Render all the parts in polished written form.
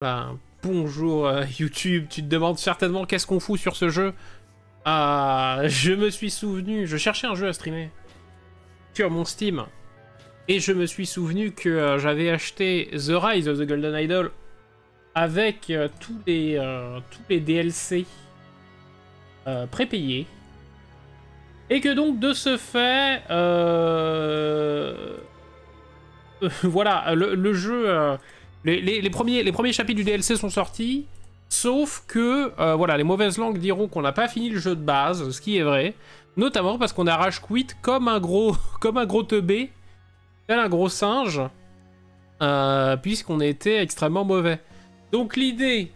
Ben, bonjour YouTube, tu te demandes certainement qu'est-ce qu'on fout sur ce jeu. Je me suis souvenu, je cherchais un jeu à streamer sur mon Steam. Et je me suis souvenu que j'avais acheté The Rise of the Golden Idol avec tous les DLC prépayés. Et que donc, de ce fait, voilà, le jeu... les premiers chapitres du DLC sont sortis, sauf que, voilà, les mauvaises langues diront qu'on n'a pas fini le jeu de base, ce qui est vrai, notamment parce qu'on a rage quit comme un gros teubé, tel un gros singe, puisqu'on était extrêmement mauvais. Donc l'idée,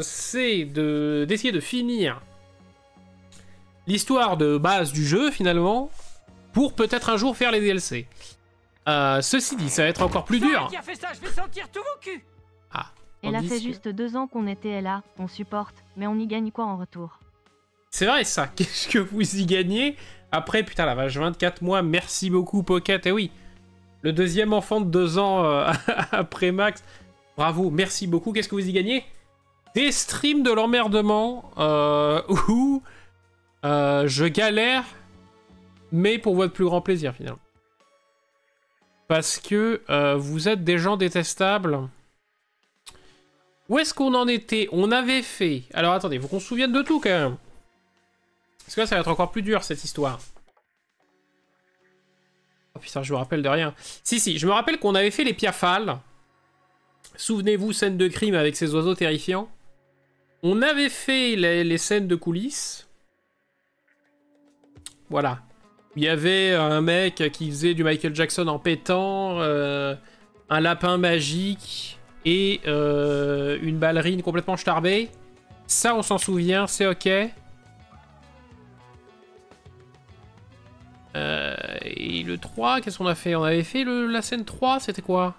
c'est d'essayer de finir l'histoire de base du jeu, finalement, pour peut-être un jour faire les DLC. Ceci dit, ça va être encore plus dur. Qui a fait ça? Je vais sentir tous vos culs. Elle a fait juste 2 ans qu'on était là, on supporte, mais on y gagne quoi en retour? C'est vrai ça, qu'est-ce que vous y gagnez? Après, putain la vache, 24 mois, merci beaucoup Pocket, et oui, le deuxième enfant de 2 ans après Max, bravo, merci beaucoup, qu'est-ce que vous y gagnez? Des streams de l'emmerdement, où je galère, mais pour votre plus grand plaisir finalement. Parce que vous êtes des gens détestables. Où est-ce qu'on en était? On avait fait... Alors attendez, faut qu'on se souvienne de tout quand même. Parce que là, ça va être encore plus dur cette histoire. Oh putain, je me rappelle de rien. Si, je me rappelle qu'on avait fait les Piafales. Souvenez-vous, scène de crime avec ces oiseaux terrifiants. On avait fait les scènes de coulisses. Voilà. Il y avait un mec qui faisait du Michael Jackson en pétant, un lapin magique et une ballerine complètement starbée. Ça, on s'en souvient, c'est ok. Et le 3, qu'est-ce qu'on a fait? On avait fait la scène 3, c'était quoi?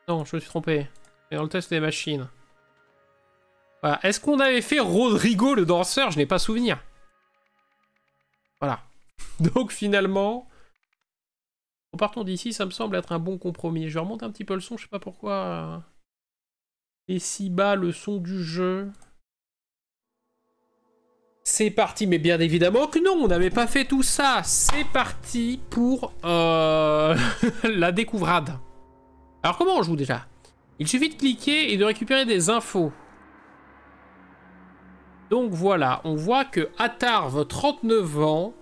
Non, je me suis trompé. C'est dans le test des machines. Voilà. Est-ce qu'on avait fait Rodrigo le danseur? Je n'ai pas souvenir. Voilà. Donc finalement, repartons d'ici, ça me semble être un bon compromis. Je remonte un petit peu le son, je sais pas pourquoi. Et si bas le son du jeu. C'est parti, mais bien évidemment que non, on n'avait pas fait tout ça. C'est parti pour la découvrade. Alors comment on joue déjà? Il suffit de cliquer et de récupérer des infos. Donc voilà, on voit que Atarv, 39 ans,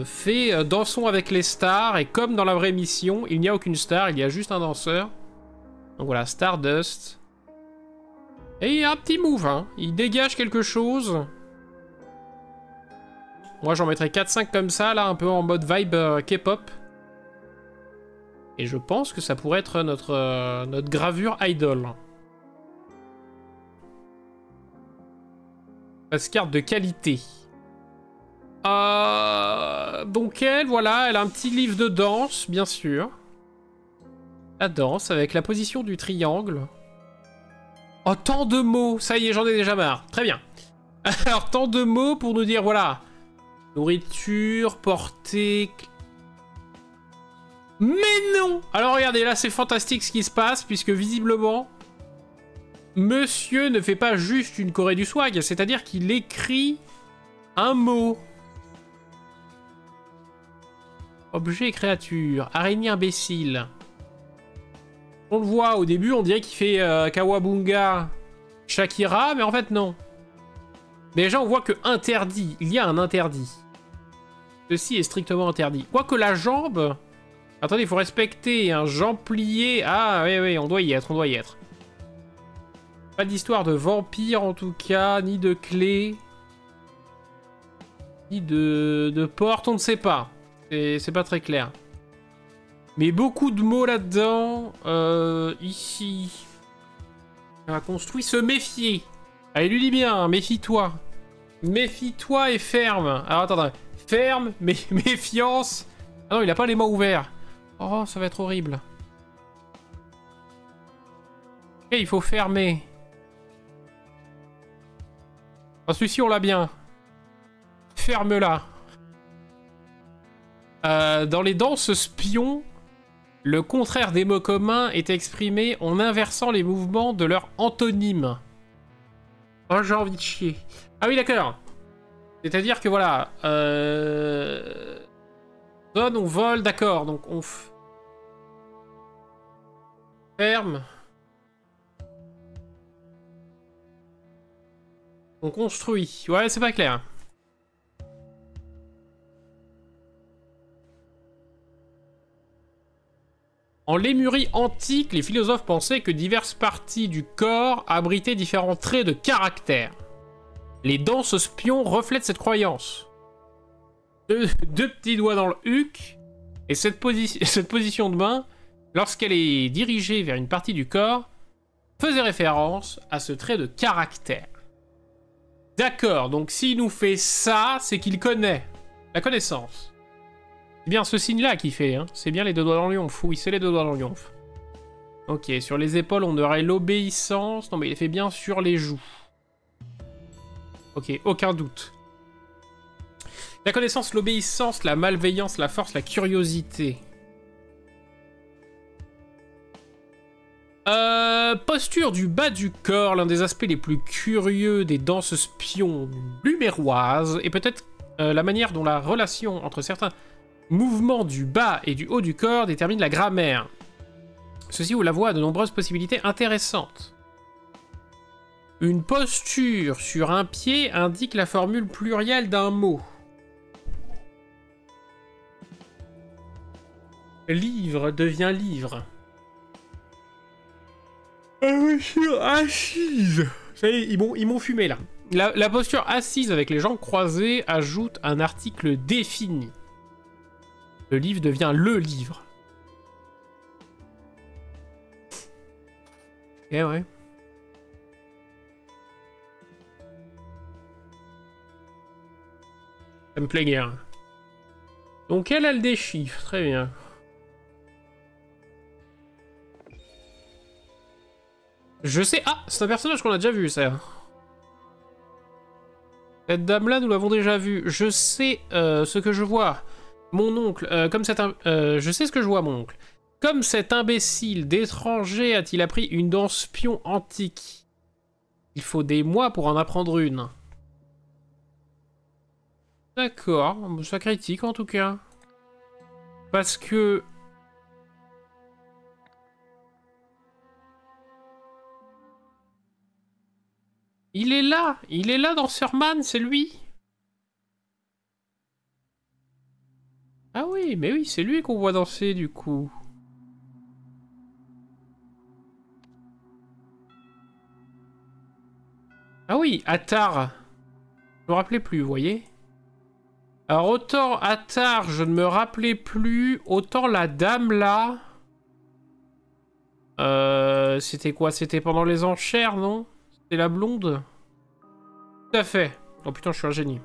fait Dansons avec les stars, et comme dans la vraie mission, il n'y a aucune star, il y a juste un danseur. Donc voilà, Stardust. Et il y a un petit move, hein. Il dégage quelque chose. Moi j'en mettrais 4-5 comme ça, là, un peu en mode vibe K-pop. Et je pense que ça pourrait être notre gravure idol. Passe carte de qualité. Donc elle, voilà, elle a un petit livre de danse, bien sûr. La danse avec la position du triangle. Oh, tant de mots. Ça y est, j'en ai déjà marre. Très bien. Alors, tant de mots pour nous dire, voilà. Nourriture, portée... Mais non! Alors, regardez, là, c'est fantastique ce qui se passe, puisque visiblement... Monsieur ne fait pas juste une Corée du swag, c'est-à-dire qu'il écrit un mot. Objet et créature. Araignée imbécile. On le voit au début, on dirait qu'il fait Kawabunga Shakira, mais en fait non. Déjà, on voit que interdit. Il y a un interdit. Ceci est strictement interdit. Quoique la jambe... Attendez, il faut respecter un jambe pliée. Ah, oui, on doit y être, on doit y être. Pas d'histoire de vampire en tout cas, ni de clé, ni de porte, on ne sait pas. C'est pas très clair. Mais beaucoup de mots là-dedans. Ici. On a construit se méfier. Allez, lui dit bien, méfie-toi. Méfie-toi et ferme. Alors attends, ferme, mais méfiance. Ah non, il a pas les mains ouverts. Oh, ça va être horrible. Ok, il faut fermer. Ah, celui-ci, on l'a bien. Ferme-la. Dans les danses spions, Le contraire des mots communs est exprimé en inversant les mouvements de leur antonyme. Oh, j'ai envie de chier. Ah oui, d'accord. C'est-à-dire que voilà... Donne, on vole, d'accord. Donc on... Ferme. On construit. Ouais, c'est pas clair. En Lémurie antique, les philosophes pensaient que diverses parties du corps abritaient différents traits de caractère. Les danses spions reflètent cette croyance. Deux petits doigts dans le huc, et cette position de main, lorsqu'elle est dirigée vers une partie du corps, faisait référence à ce trait de caractère. D'accord, donc s'il nous fait ça, c'est qu'il connaît. La connaissance. C'est bien ce signe-là qu'il fait, hein. C'est bien les deux doigts dans le yonf. Oui, c'est les deux doigts dans le yonf. Ok, sur les épaules, on aurait l'obéissance. Non, mais il est fait bien sur les joues. Ok, aucun doute. La connaissance, l'obéissance, la malveillance, la force, la curiosité. Posture du bas du corps, l'un des aspects les plus curieux des danses spions luméroises, et peut-être la manière dont la relation entre certains mouvements du bas et du haut du corps détermine la grammaire. Ceci ouvre la voie à de nombreuses possibilités intéressantes. Une posture sur un pied indique la formule plurielle d'un mot. Livre devient livre. Posture assise. Ça y est, ils m'ont fumé là. La posture assise avec les jambes croisées ajoute un article défini. Le livre devient le livre. Eh ouais. Ça me plaît guère. Donc elle a le déchiffre, très bien. Je sais... Ah, c'est un personnage qu'on a déjà vu, ça. Cette dame-là, nous l'avons déjà vue. Je sais ce que je vois. Mon oncle, je sais ce que je vois, mon oncle. Comme cet imbécile d'étranger a-t-il appris une danse spion antique? Il faut des mois pour en apprendre une. D'accord, ça critique en tout cas. Parce que... il est là dans Surman, c'est lui. Ah oui, mais oui, c'est lui qu'on voit danser du coup. Ah oui, Attar. Je me rappelais plus, vous voyez. Alors autant Attar, je ne me rappelais plus, autant la dame là... c'était quoi? C'était pendant les enchères, non? C'était la blonde? Tout à fait. Oh putain, je suis un génie.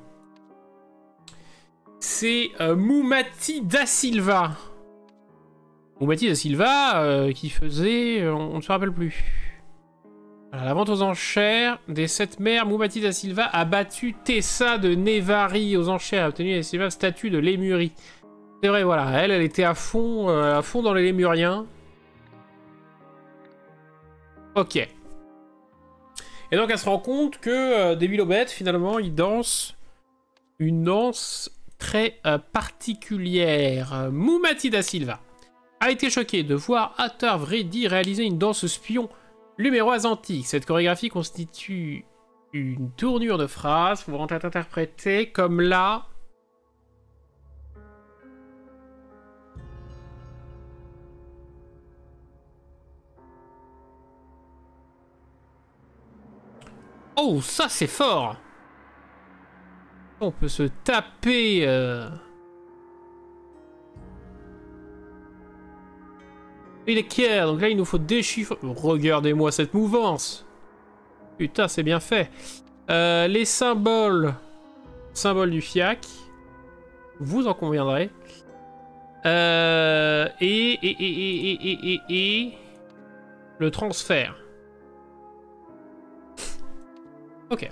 C'est Moumati da Silva. Moumati da Silva qui faisait... on ne se rappelle plus. Voilà, la vente aux enchères des 7 mers, Moumati da Silva a battu Tessa de Nevari aux enchères, a obtenu la Silva statue de Lémurie. C'est vrai, voilà, elle était à fond dans les Lémuriens. Ok. Et donc elle se rend compte que Davy Lobet, finalement, il danse une danse très particulière. Moumati da Silva a été choqué de voir Attar Vredi réaliser une danse spion luméroise antique. Cette chorégraphie constitue une tournure de phrase pouvant être interprétée comme là. Oh, ça c'est fort! On peut se taper... Il est clair, donc là il nous faut déchiffrer... Regardez-moi cette mouvance! Putain, c'est bien fait. Les symboles... Symbole du fiac. Vous en conviendrez. Et... Le transfert. Ok.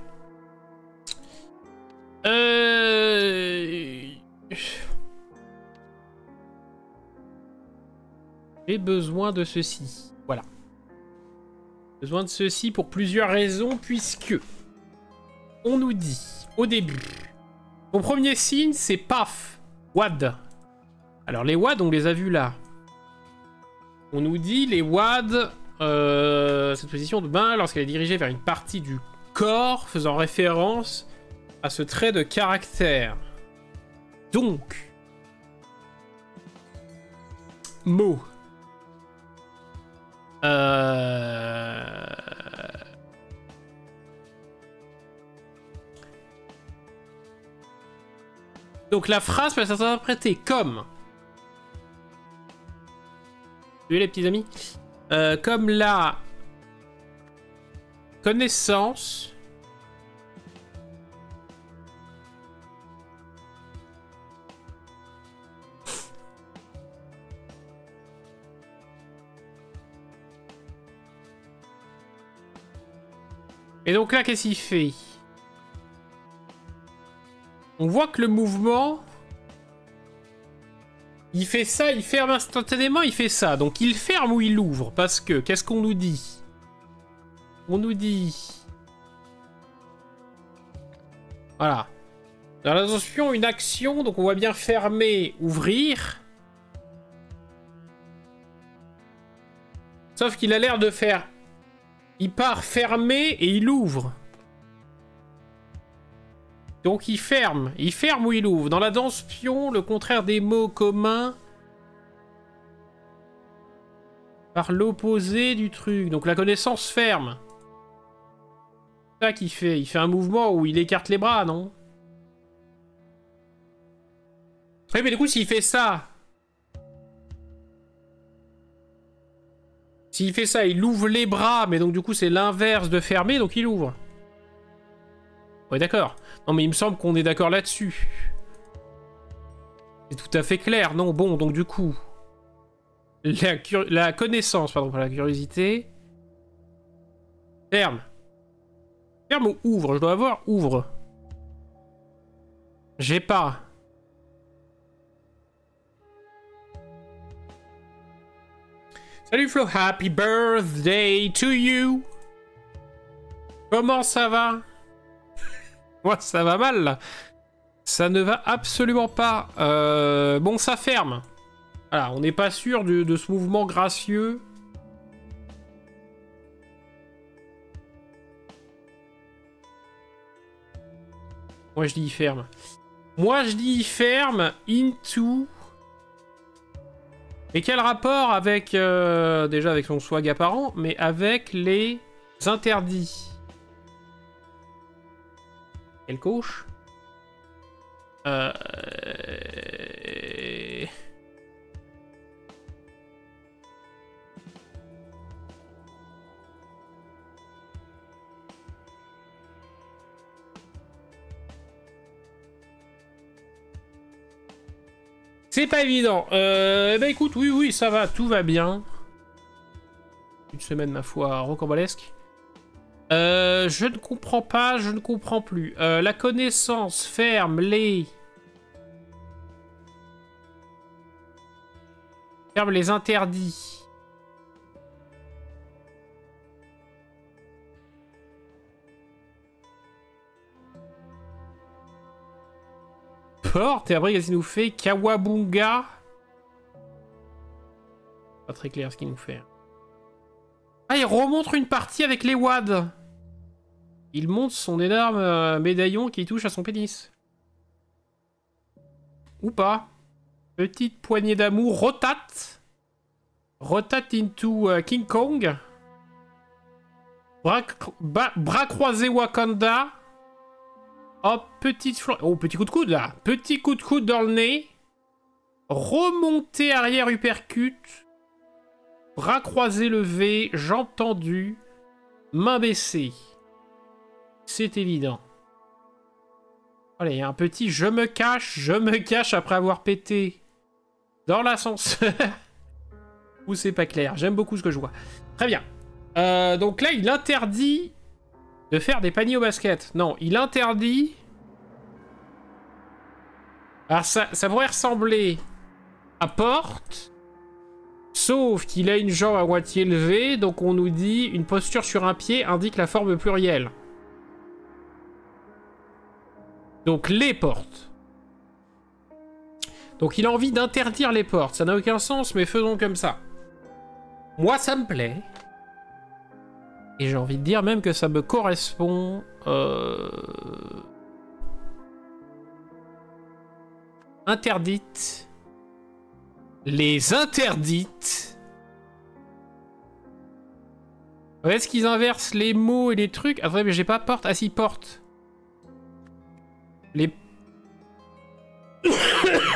J'ai besoin de ceci. Voilà. Besoin de ceci pour plusieurs raisons, puisque on nous dit au début, ton premier signe, c'est paf, WAD. Alors les WAD, on les a vus là. On nous dit les WAD, cette position de bain, lorsqu'elle est dirigée vers une partie du corps, faisant référence à ce trait de caractère. Donc, mot. Donc la phrase peut s'interpréter comme... Salut les petits amis. Comme la connaissance et donc là, qu'est-ce qu'il fait? On voit que le mouvement, il fait ça, il ferme instantanément, il fait ça. Donc il ferme ou il ouvre? Parce que, qu'est-ce qu'on nous dit? On nous dit... Voilà. Dans la notion, une action, donc on voit bien fermer, ouvrir. Sauf qu'il a l'air de faire... Il part fermer et il ouvre. Donc il ferme ou il ouvre. Dans la danse pion, le contraire des mots communs par l'opposé du truc. Donc la connaissance ferme. C'est ça qu'il fait. Il fait un mouvement où il écarte les bras, non? Oui, mais du coup, s'il fait ça... S'il fait ça, il ouvre les bras, mais donc du coup, c'est l'inverse de fermer, donc il ouvre. Ouais, d'accord. Non, mais il me semble qu'on est d'accord là-dessus. C'est tout à fait clair, non? Bon, donc du coup... La connaissance, pardon, pas la curiosité... Ferme. Ferme ou ouvre? Je dois avoir ouvre. J'ai pas. Salut Flo, happy birthday to you. Comment ça va? Moi, ça va mal, là. Ça ne va absolument pas. Bon, ça ferme. Voilà, on n'est pas sûr de ce mouvement gracieux. Moi, je dis il ferme. Moi, je dis il ferme. Into... Et quel rapport avec... déjà avec son swag apparent, mais avec les interdits? Quelle couche? C'est pas évident. Bah écoute, oui, ça va, tout va bien. Une semaine, ma foi, rocambolesque. Je ne comprends pas, je ne comprends plus. La connaissance ferme les... Ferme les interdits. Porte, et après, qu'est-ce qu'il nous fait? Kawabunga. Pas très clair ce qu'il nous fait. Ah, il remontre une partie avec les WAD. Il monte son énorme médaillon qui touche à son pénis. Ou pas. Petite poignée d'amour. Rotate. Rotate into King Kong. Bras croisés Wakanda. Oh, petite fleur. Oh, petit coup de coude, là. Petit coup de coude dans le nez. Remontée arrière uppercut. Bras croisés levés. Jambes tendues. Main baissée. C'est évident. Voilà, il y a un petit je me cache après avoir pété dans l'ascenseur. Ou c'est pas clair. J'aime beaucoup ce que je vois. Très bien. Donc là, il interdit... de faire des paniers au basket. Non, il interdit... Alors ça pourrait ressembler à porte, Sauf qu'il a une jambe à moitié levée, donc on nous dit une posture sur un pied indique la forme plurielle. Donc les portes. Donc il a envie d'interdire les portes. Ça n'a aucun sens, mais faisons comme ça. Moi, ça me plaît. Et j'ai envie de dire même que ça me correspond. Interdite. Les interdites. Est-ce qu'ils inversent les mots et les trucs? Ah vrai, mais j'ai pas porte. Ah si, porte. Les...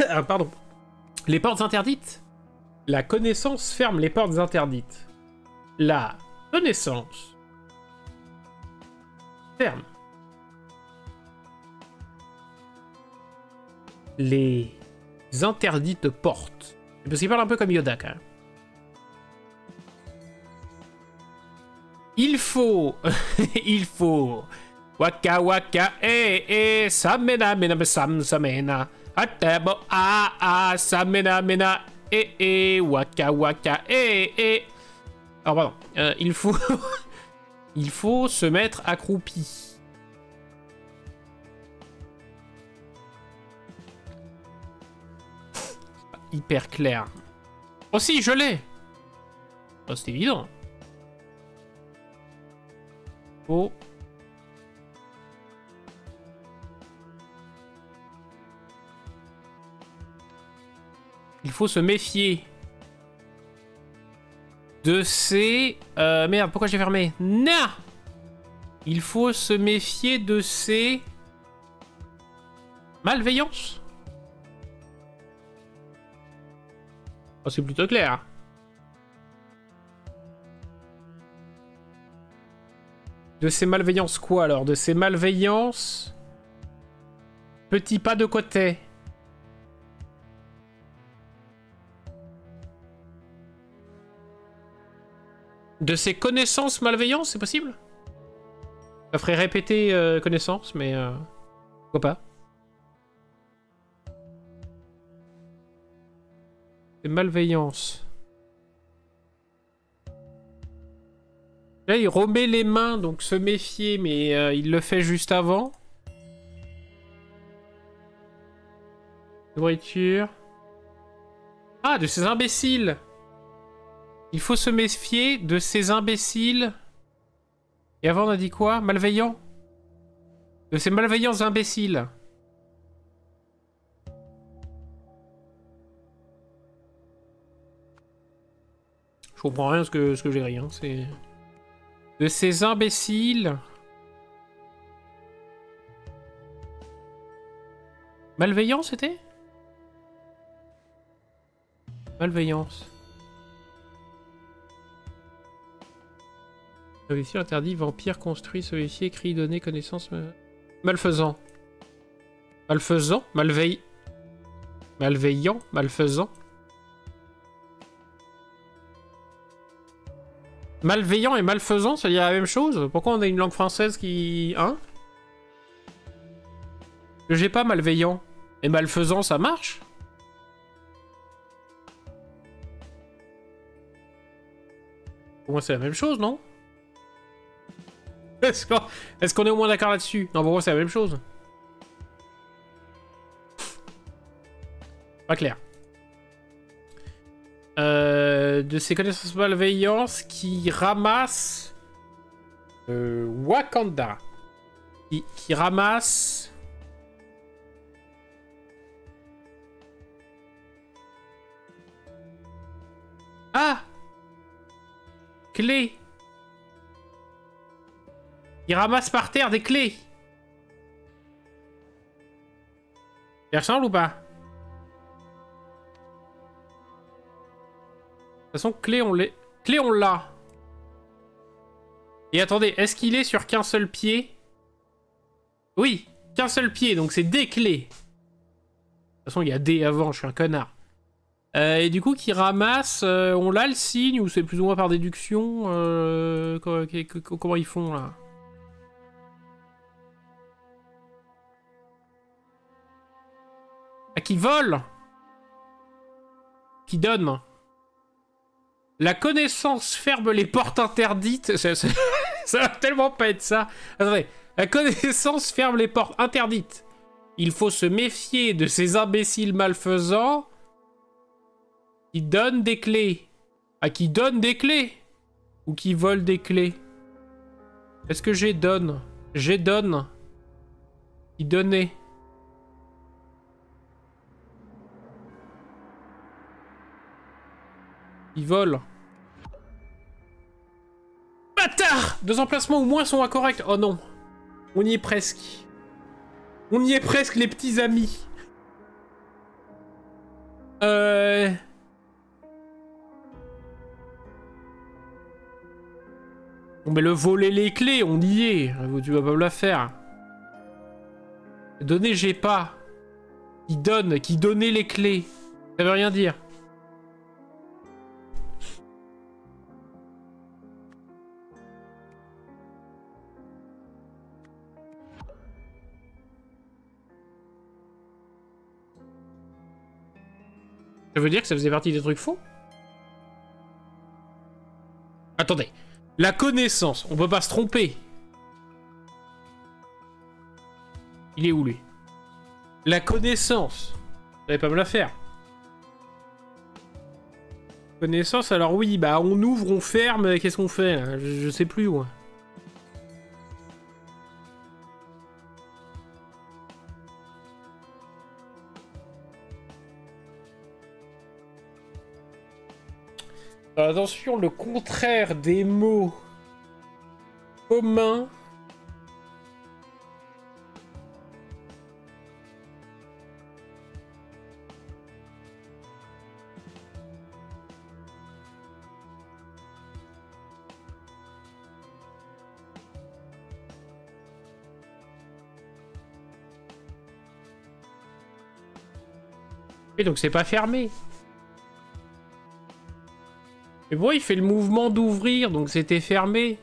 ah, pardon. Les portes interdites. La connaissance ferme les portes interdites. La connaissance ferme les interdites portes. Parce qu'il parle un peu comme Yoda, quand même. Il faut... il faut... Waka waka samena mena samena. Atabo samena mena waka waka Alors pardon, il faut... il faut se mettre accroupi. Hyper clair. Oh si, je l'ai. Oh, c'est évident. Oh. Il faut se méfier de ces... merde, pourquoi j'ai fermé? Non. Il faut se méfier de ces... malveillances. Oh, c'est plutôt clair. De ces malveillances quoi alors? De ces malveillances... Petit pas de côté. De ces connaissances malveillances, c'est possible? Ça ferait répéter connaissances, mais... pourquoi pas? Des malveillances. Là, il remet les mains, donc se méfier, mais il le fait juste avant. Nourriture. Ah, de ces imbéciles! Il faut se méfier de ces imbéciles. Et avant, on a dit quoi? Malveillants? De ces malveillants imbéciles. Je comprends rien ce que j'ai écrit, hein. C'est... De ces imbéciles... Malveillants, c'était? Malveillance. Ici interdit, vampire, construit, se méfier, cri, donner, connaissance... Malfaisant. Malfaisant? Malveillant? Malfaisant? Malveillant et malfaisant, ça dit la même chose? Pourquoi on a une langue française qui... Hein? Que j'ai pas malveillant. Et malfaisant, ça marche? Pour moi, c'est la même chose, non? Est-ce qu'on est au moins d'accord là-dessus? Non, pour moi, c'est la même chose. Pas clair. De ces connaissances malveillances qui ramassent... Wakanda. Qui ramasse... Ah! Clés. Il ramasse par terre des clés. Il ressemble ou pas? De toute façon, clé, on l'est. Clé, on l'a. Et attendez, est-ce qu'il est sur qu'un seul pied? Oui, qu'un seul pied, donc c'est des clés. De toute façon, il y a des avant, je suis un connard. Et du coup, qui ramasse, on l'a le signe, ou c'est plus ou moins par déduction? Comment ils font, là? Ah, qui vole? Qui donne? La connaissance ferme les portes interdites. Ça va tellement pas être ça. Attendez. La connaissance ferme les portes interdites. Il faut se méfier de ces imbéciles malfaisants qui donnent des clés. Ah, qui donnent des clés? Ou qui volent des clés? Est-ce que j'ai donne? J'ai donne. Qui donnait? Ils volent. Bâtard! 2 emplacements ou moins sont incorrects. Oh non. On y est presque. On y est presque, les petits amis. Bon, mais le voler les clés, on y est. Tu vas pas me la faire. Donner, j'ai pas. Qui donnait les clés. Ça veut rien dire. Ça veut dire que ça faisait partie des trucs faux? Attendez. La connaissance, on peut pas se tromper. Il est où, lui? La connaissance. Vous allez pas me la faire. Connaissance, alors oui, bah on ouvre, on ferme, qu'est-ce qu'on fait là? Je sais plus, moi. Attention, le contraire des mots communs. Et donc c'est pas fermé. Mais bon, il fait le mouvement d'ouvrir, donc c'était fermé.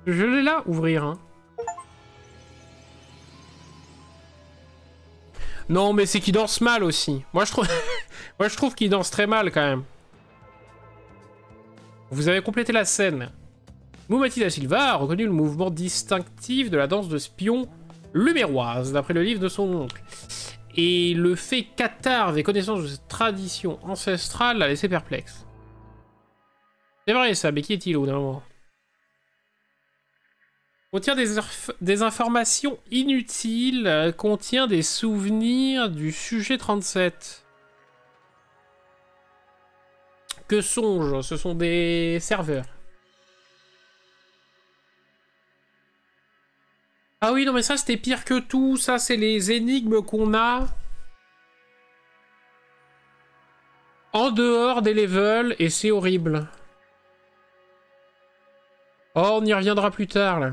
Je l'ai là, ouvrir. Hein. Non, mais c'est qu'il danse mal aussi. Moi, je trouve qu'il danse très mal, quand même. Vous avez complété la scène. Moumati da Silva a reconnu le mouvement distinctif de la danse de spion luméroise, d'après le livre de son oncle. Et le fait qu'Attarv ait connaissance de cette tradition ancestrale l'a laissé perplexe. C'est vrai ça, mais qui est-il au bout d'un moment? Contient des informations inutiles, contient des souvenirs du sujet 37. Que songe? Ce sont des serveurs. Ah oui, non mais ça c'était pire que tout, ça c'est les énigmes qu'on a en dehors des levels et c'est horrible. Oh, on y reviendra plus tard là.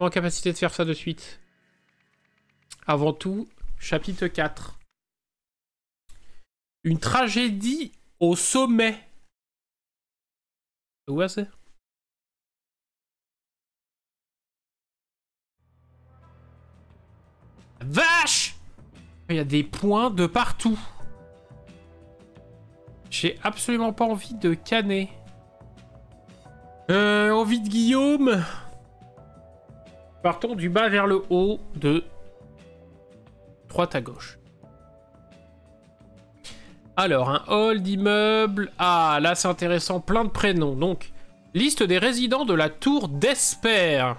En capacité de faire ça de suite. Avant tout, chapitre 4. Une tragédie au sommet. Où est-ce? Vache! Il y a des points de partout. J'ai absolument pas envie de canner. Envie de Guillaume. Partons du bas vers le haut de droite à gauche. Alors, un hall d'immeuble. Ah, là c'est intéressant, plein de prénoms. Donc, liste des résidents de la tour d'Esper.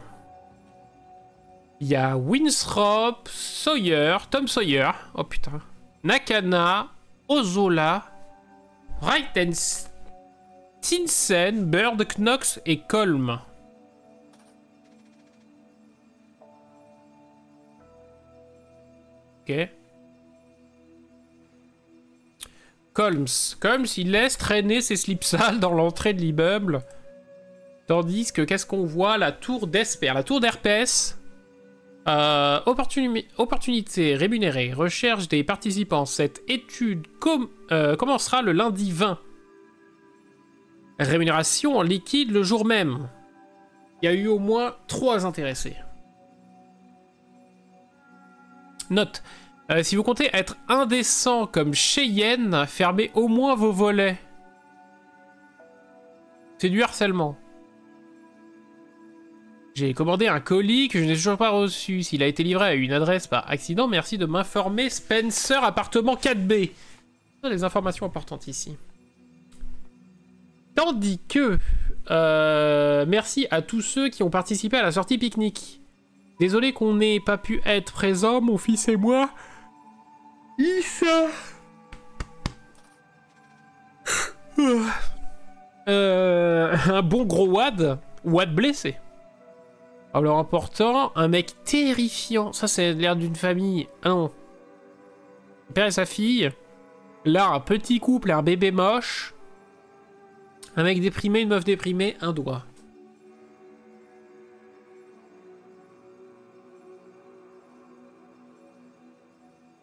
Il y a Winthrop, Sawyer, Tom Sawyer, oh putain, Nakana, Ozola, Tinsen, Bird, Knox et Colm. Ok. Colms, il laisse traîner ses slips sales dans l'entrée de l'immeuble. Tandis que, qu'est-ce qu'on voit? La tour d'Esper, la tour d'Herpès. Opportunité rémunérée. Recherche des participants. Cette étude commencera le lundi 20. Rémunération en liquide le jour même. Il y a eu au moins 3 intéressés. Note. Si vous comptez être indécent comme Cheyenne, fermez au moins vos volets. C'est du harcèlement. J'ai commandé un colis que je n'ai toujours pas reçu. S'il a été livré à une adresse par accident, merci de m'informer. Spencer, appartement 4B. Les informations importantes ici. Tandis que... merci à tous ceux qui ont participé à la sortie pique-nique. Désolé qu'on n'ait pas pu être présents, mon fils et moi. Issa. Un bon gros Wad. Wad blessé. Alors important, un mec terrifiant. Ça, c'est l'air d'une famille. Ah non. Le père et sa fille. Là, un petit couple et un bébé moche. Un mec déprimé, une meuf déprimée, un doigt.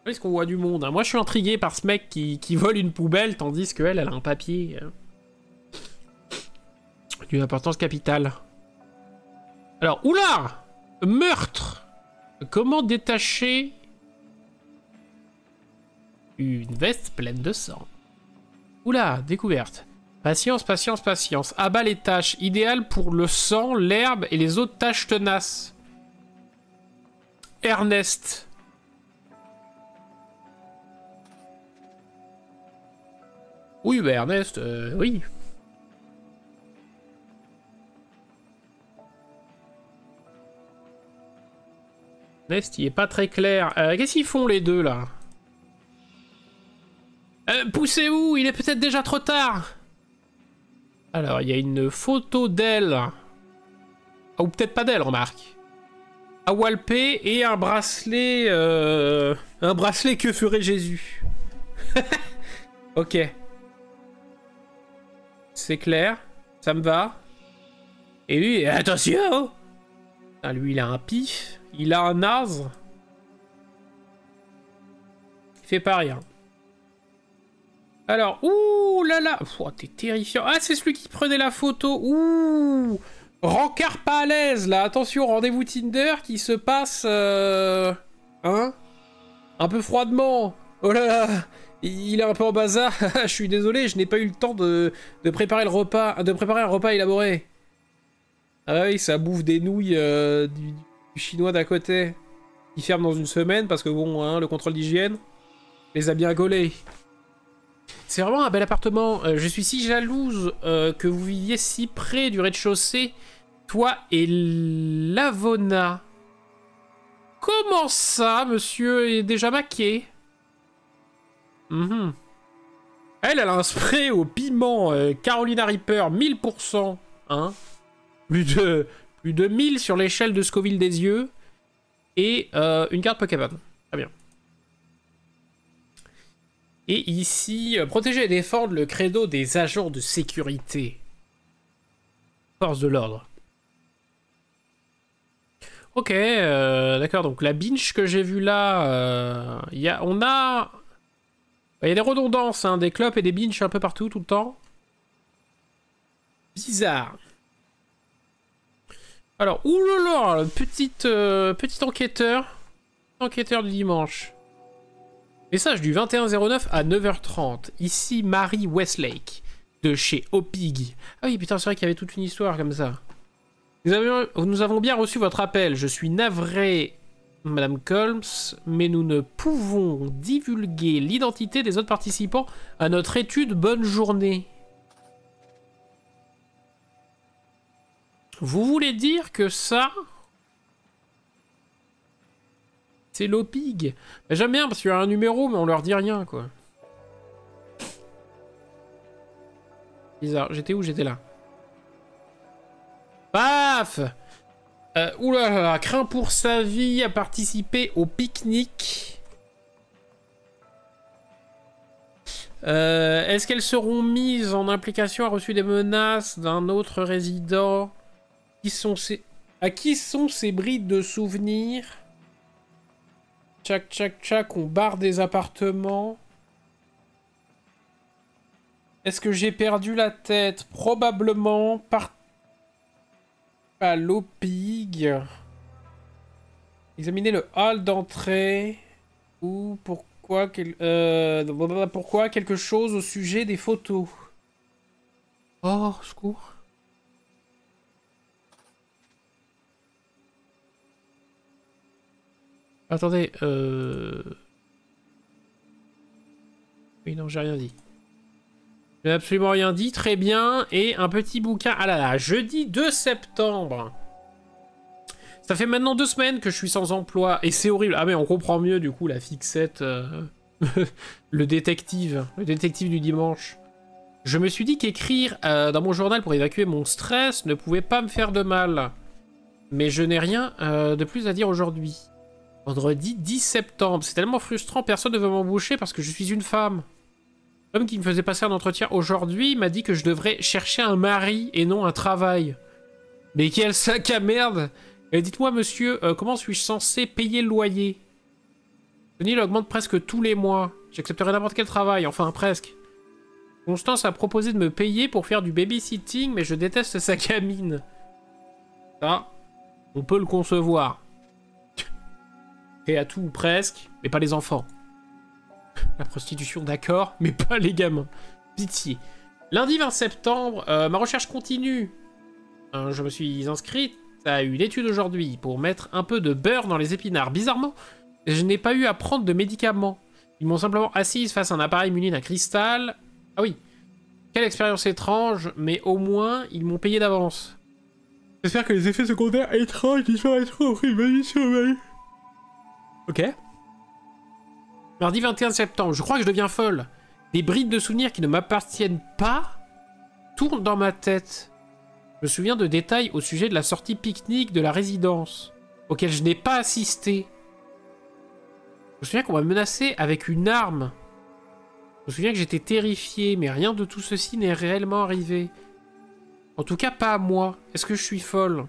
Est-ce qu'on voit du monde, hein. Moi, je suis intrigué par ce mec qui vole une poubelle, tandis qu'elle, elle a un papier d'une importance capitale. Alors, oula! Meurtre! Comment détacher une veste pleine de sang? Oula, découverte. Patience, patience, patience. Abat les taches. Idéal pour le sang, l'herbe et les autres taches tenaces. Ernest. Oui, bah Ernest, oui. Ernest, il est pas très clair. Qu'est-ce qu'ils font les deux, là? Poussez-vous, il est peut-être déjà trop tard. Alors, il y a une photo d'elle. Ah, ou peut-être pas d'elle, remarque. À Walpé et un bracelet... Un bracelet que ferait Jésus. Ok. C'est clair. Ça me va. Et lui, attention! Ah, lui, il a un pif. Il a un as. Il fait pas rien. Alors, ouh là là. Oh, t'es terrifiant. Ah, c'est celui qui prenait la photo. Ouh. Rencard pas à l'aise, là. Attention, rendez-vous Tinder qui se passe... Hein? Un peu froidement. Oh là là. Il est un peu en bazar. Je suis désolé, je n'ai pas eu le temps de préparer le repas, de préparer un repas élaboré. Ah oui, ça bouffe des nouilles du chinois d'à côté. Il ferme dans une semaine parce que bon, hein, le contrôle d'hygiène les a bien collés. C'est vraiment un bel appartement. Je suis si jalouse que vous viviez si près du rez-de-chaussée. Toi et Lavona. Comment ça, monsieur est déjà maqué? Elle a un spray au piment Carolina Reaper 1000%. Hein, plus de 1000 sur l'échelle de Scoville des yeux. Et une carte Pokémon. Très bien. Et ici, protéger et défendre le credo des agents de sécurité. Force de l'ordre. Ok, d'accord. Donc la binge que j'ai vue là, on a... Il y a des redondances, hein, des clopes et des binges un peu partout, tout le temps. Bizarre. Alors, oulala, petit enquêteur. Enquêteur du dimanche. Message du 2109 à 9h30. Ici Marie Westlake, de chez Opig. Ah oui, putain, c'est vrai qu'il y avait toute une histoire comme ça. Nous avons bien reçu votre appel. Je suis navré... Madame Colmes, mais nous ne pouvons divulguer l'identité des autres participants à notre étude. Bonne journée. Vous voulez dire que ça... C'est l'Opig? J'aime bien parce qu'il y a un numéro, mais on leur dit rien, quoi. Bizarre. J'étais où? J'étais là. Paf! Oulala, craint pour sa vie à participer au pique-nique. Est-ce qu'elles seront mises en implication, a reçu des menaces d'un autre résident? À qui sont ces brides de souvenirs? Tchac, tchac, tchac, on barre des appartements. Est-ce que j'ai perdu la tête? Probablement. À l'Opig. Examiner le hall d'entrée. Ou pourquoi, pourquoi quelque chose au sujet des photos? Oh, secours. Attendez, oui, non, j'ai rien dit. J'ai absolument rien dit, très bien. Et un petit bouquin. Ah là là, jeudi 2 septembre. Ça fait maintenant 2 semaines que je suis sans emploi. Et c'est horrible. Ah mais on comprend mieux du coup la fixette. Le détective du dimanche. Je me suis dit qu'écrire dans mon journal pour évacuer mon stress ne pouvait pas me faire de mal. Mais je n'ai rien de plus à dire aujourd'hui. Vendredi 10 septembre. C'est tellement frustrant, personne ne veut m'embaucher parce que je suis une femme. L'homme qui me faisait passer un entretien aujourd'hui m'a dit que je devrais chercher un mari et non un travail. Mais quel sac à merde! Et dites-moi, monsieur, comment suis-je censé payer le loyer? Denis augmente presque tous les mois. J'accepterai n'importe quel travail, enfin presque. Constance a proposé de me payer pour faire du babysitting, mais je déteste sa gamine. Ça, on peut le concevoir. Et à tout ou presque, mais pas les enfants. La prostitution, d'accord, mais pas les gamins. Pitié. Lundi 20 septembre, ma recherche continue. Je me suis inscrite à une étude aujourd'hui pour mettre un peu de beurre dans les épinards. Bizarrement, je n'ai pas eu à prendre de médicaments. Ils m'ont simplement assise face à un appareil muni d'un cristal. Ah oui. Quelle expérience étrange, mais au moins, ils m'ont payé d'avance. J'espère que les effets secondaires étranges disparaîtront au fil de ma sommeil. Ok. Mardi 21 septembre, je crois que je deviens folle. Des brides de souvenirs qui ne m'appartiennent pas tournent dans ma tête. Je me souviens de détails au sujet de la sortie pique-nique de la résidence, auquel je n'ai pas assisté. Je me souviens qu'on m'a menacé avec une arme. Je me souviens que j'étais terrifié, mais rien de tout ceci n'est réellement arrivé. En tout cas, pas à moi. Est-ce que je suis folle?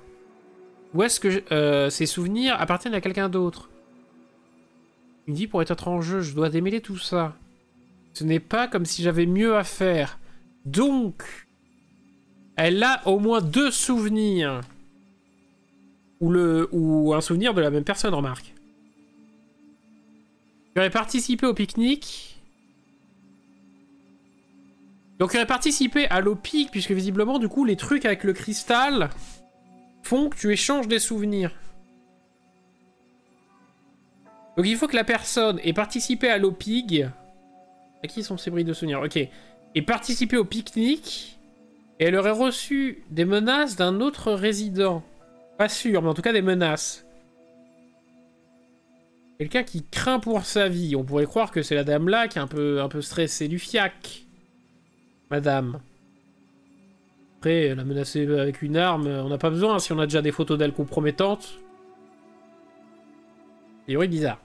Ou est-ce que ces souvenirs appartiennent à quelqu'un d'autre? Une vie pourrait être en jeu, je dois démêler tout ça. Ce n'est pas comme si j'avais mieux à faire. Donc, elle a au moins 2 souvenirs. Ou un souvenir de la même personne, remarque. J'aurais participé au pique-nique. Donc, j'aurais participé à l'OPIC, puisque visiblement, du coup, les trucs avec le cristal font que tu échanges des souvenirs. Donc il faut que la personne ait participé à l'OPIG. À qui sont ces brides de souvenirs? Ok. Et participé au pique-nique. Et elle aurait reçu des menaces d'un autre résident. Pas sûr, mais en tout cas des menaces. Quelqu'un qui craint pour sa vie. On pourrait croire que c'est la dame là qui est un peu stressée du fiac. Madame. Après, la menacer avec une arme, on n'a pas besoin si on a déjà des photos d'elle compromettantes. Théorie bizarre.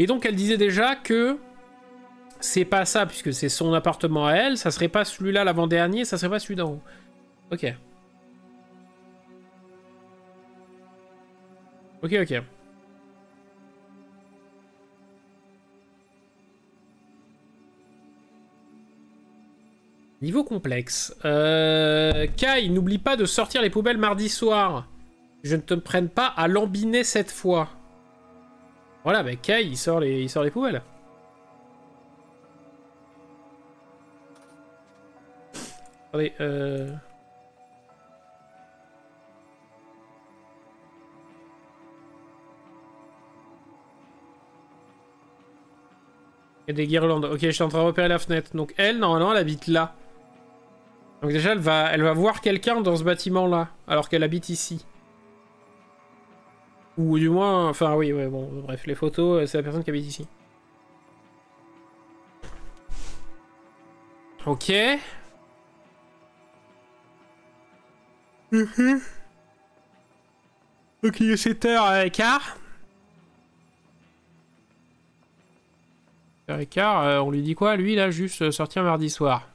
Et donc elle disait déjà que c'est pas ça, puisque c'est son appartement à elle, ça serait pas celui-là l'avant-dernier, ça serait pas celui d'en haut. Ok. Ok, ok. Niveau complexe. Kai, n'oublie pas de sortir les poubelles mardi soir. Je ne te prenne pas à lambiner cette fois. Voilà, bah Kai, il sort les poubelles. Attendez, Il y a des guirlandes. Ok, je suis en train de repérer la fenêtre. Donc elle, normalement, elle habite là. Donc déjà, elle va voir quelqu'un dans ce bâtiment-là, alors qu'elle habite ici. Ou du moins... Enfin, oui, ouais, bon, bref, les photos, c'est la personne qui habite ici. Ok. Ok, 7h15. 7h15, on lui dit quoi, lui, là, juste sortir mardi soir.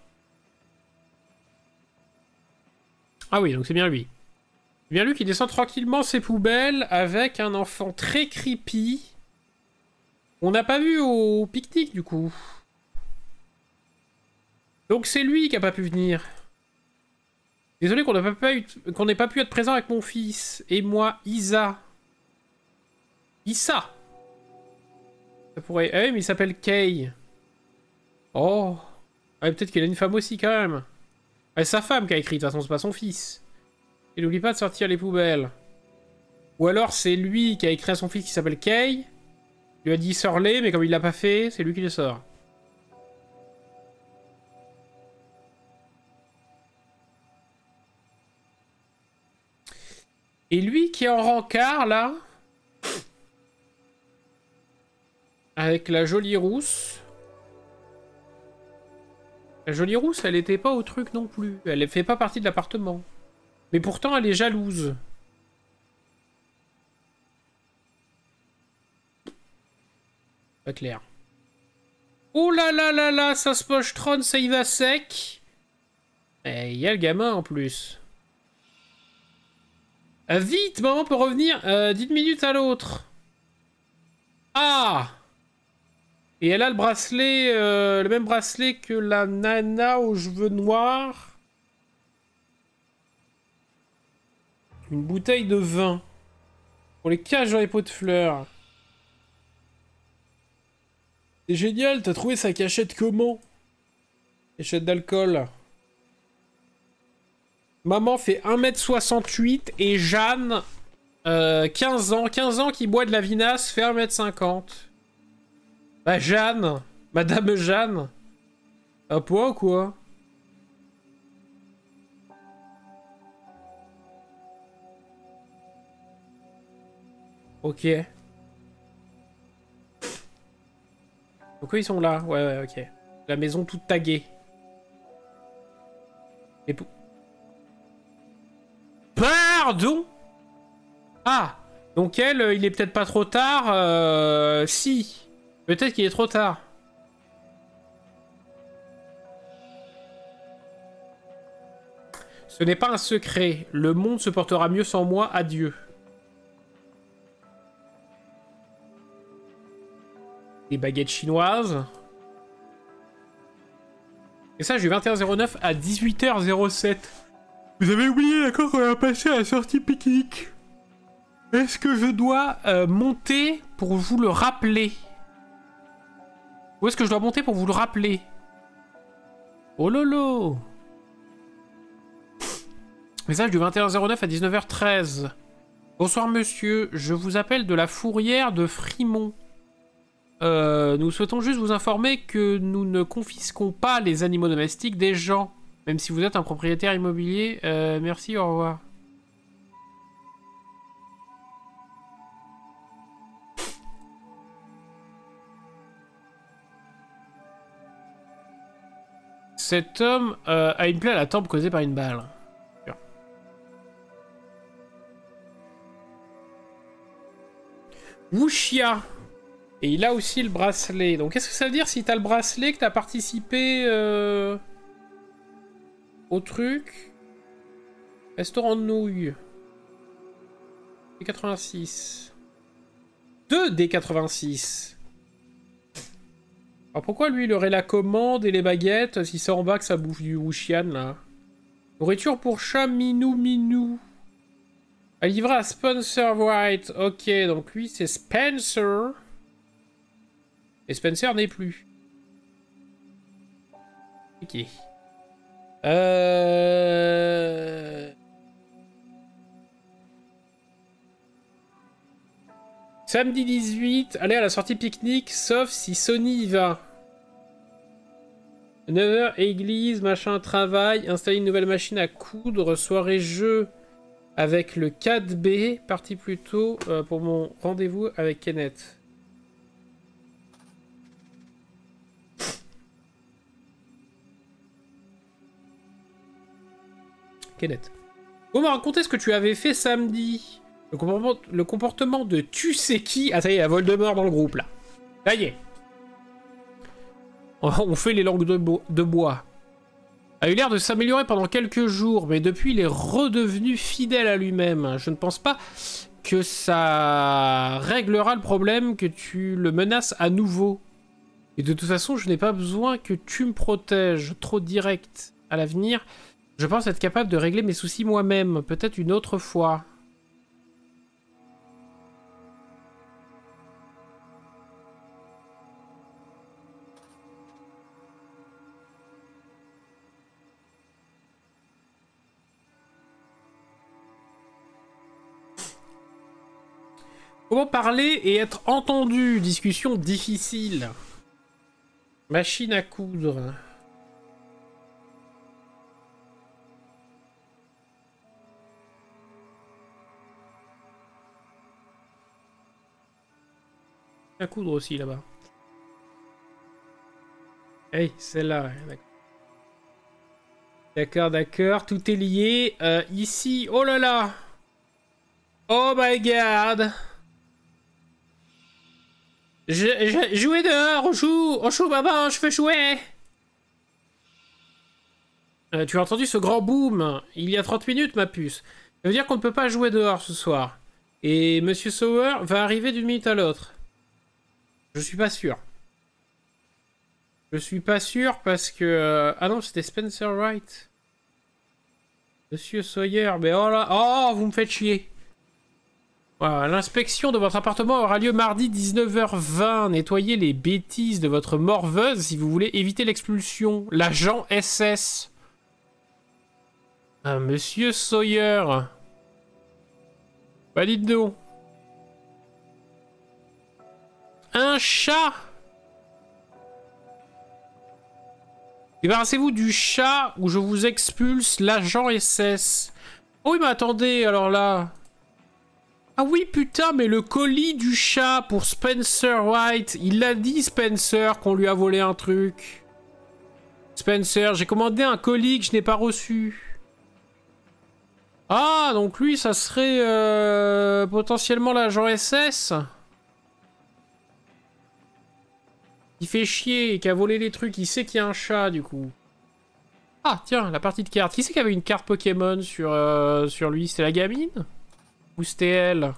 Ah oui, donc c'est bien lui. C'est bien lui qui descend tranquillement ses poubelles avec un enfant très creepy. On n'a pas vu au pique-nique, du coup. Donc c'est lui qui a pas pu venir. Désolé qu'on n'ait pas pu être présent avec mon fils. Et moi, Isa. Issa. Ça pourrait... Ah oui, mais il s'appelle Kay. Oh. Ah, peut-être qu'il a une femme aussi, quand même. Ah, c'est sa femme qui a écrit, de toute façon, c'est pas son fils. Et n'oublie pas de sortir les poubelles. Ou alors, c'est lui qui a écrit à son fils qui s'appelle Kay. Il lui a dit sors-les, mais comme il l'a pas fait, c'est lui qui les sort. Et lui qui est en rencard, là, avec la jolie rousse. La jolie rousse, elle était pas au truc non plus. Elle fait pas partie de l'appartement. Mais pourtant, elle est jalouse. Pas clair. Oh là là là là, ça se pochetronne, ça y va sec. Et il y a le gamin en plus. Vite, maman peut revenir 10 minutes à l'autre. Ah! Et elle a le bracelet, le même bracelet que la nana aux cheveux noirs. Une bouteille de vin. On les cache dans les pots de fleurs. C'est génial, t'as trouvé sa cachette comment? Cachette d'alcool. Maman fait 1m68 et Jeanne, 15 ans qui boit de la vinasse, fait 1m50. Bah Jeanne, Madame Jeanne. Un poids ou quoi? Ok. Pourquoi ils sont là? Ouais, ok. La maison toute taguée. Et pour... Pardon? Ah! Donc elle, il est peut-être pas trop tard. Si. Peut-être qu'il est trop tard. Ce n'est pas un secret. Le monde se portera mieux sans moi. Adieu. Des baguettes chinoises. Et ça, j'ai eu 21h09 à 18h07. Vous avez oublié, d'accord, qu'on a passé à la sortie pique-nique. Est-ce que je dois monter pour vous le rappeler? Où est-ce que je dois monter pour vous le rappeler? Oh lolo! Message du 21h09 à 19h13. Bonsoir monsieur, je vous appelle de la fourrière de Frimont. Nous souhaitons juste vous informer que nous ne confisquons pas les animaux domestiques des gens. Même si vous êtes un propriétaire immobilier. Merci, au revoir. Cet homme a une plaie à la tempe causée par une balle. Wuxia. Et il a aussi le bracelet. Donc qu'est-ce que ça veut dire si t'as le bracelet, que t'as participé au truc? Restaurant de nouilles. D86. 2 D86. Alors pourquoi lui il aurait la commande et les baguettes si c'est en bas que ça bouffe du Wuxian là? Nourriture pour chat Minou Minou. À livrer à Spencer White. Ok, donc lui c'est Spencer. Et Spencer n'est plus. Ok. Samedi 18, allez à la sortie pique-nique, sauf si Sony y va. 9h, église, machin, travail, installer une nouvelle machine à coudre, soirée jeu avec le 4B, parti plus tôt pour mon rendez-vous avec Kenneth. Kenneth. Vous me racontez ce que tu avais fait samedi. Le comportement de tu sais qui. Ah ça y est, il y a Voldemort dans le groupe là. Ça y est. On fait les langues de bois. A eu l'air de s'améliorer pendant quelques jours, mais depuis il est redevenu fidèle à lui-même. Je ne pense pas que ça réglera le problème que tu le menaces à nouveau. Et de toute façon, je n'ai pas besoin que tu me protèges. Trop direct à l'avenir. Je pense être capable de régler mes soucis moi-même. Peut-être une autre fois. Comment parler et être entendu? Discussion difficile. Machine à coudre. À coudre aussi là-bas. Hey, celle-là, d'accord. D'accord, d'accord, tout est lié. Ici, oh là là! Oh my god! Jouer dehors, on joue, maman, je veux jouer! Tu as entendu ce grand boom il y a 30 minutes, ma puce. Ça veut dire qu'on ne peut pas jouer dehors ce soir. Et Monsieur Sauer va arriver d'une minute à l'autre. Je suis pas sûr. Je suis pas sûr parce que... Ah non, c'était Spencer Wright. Monsieur Sawyer, mais oh là... Oh, vous me faites chier. Voilà, l'inspection de votre appartement aura lieu mardi 19h20. Nettoyez les bêtises de votre morveuse si vous voulez éviter l'expulsion. L'agent SS. Ah, Monsieur Sawyer. Bah dites donc. Un chat. Débarrassez-vous du chat ou je vous expulse, l'agent SS. Oh oui, mais attendez, alors là... Ah oui, putain, mais le colis du chat pour Spencer White. Il l'a dit, Spencer, qu'on lui a volé un truc. Spencer, j'ai commandé un colis que je n'ai pas reçu. Ah, donc lui, ça serait potentiellement l'agent SS. Il fait chier et qui a volé les trucs. Il sait qu'il y a un chat, du coup. Ah, tiens, la partie de cartes. Qui c'est qui avait une carte Pokémon sur lui? C'était la gamine? Ou c'était elle?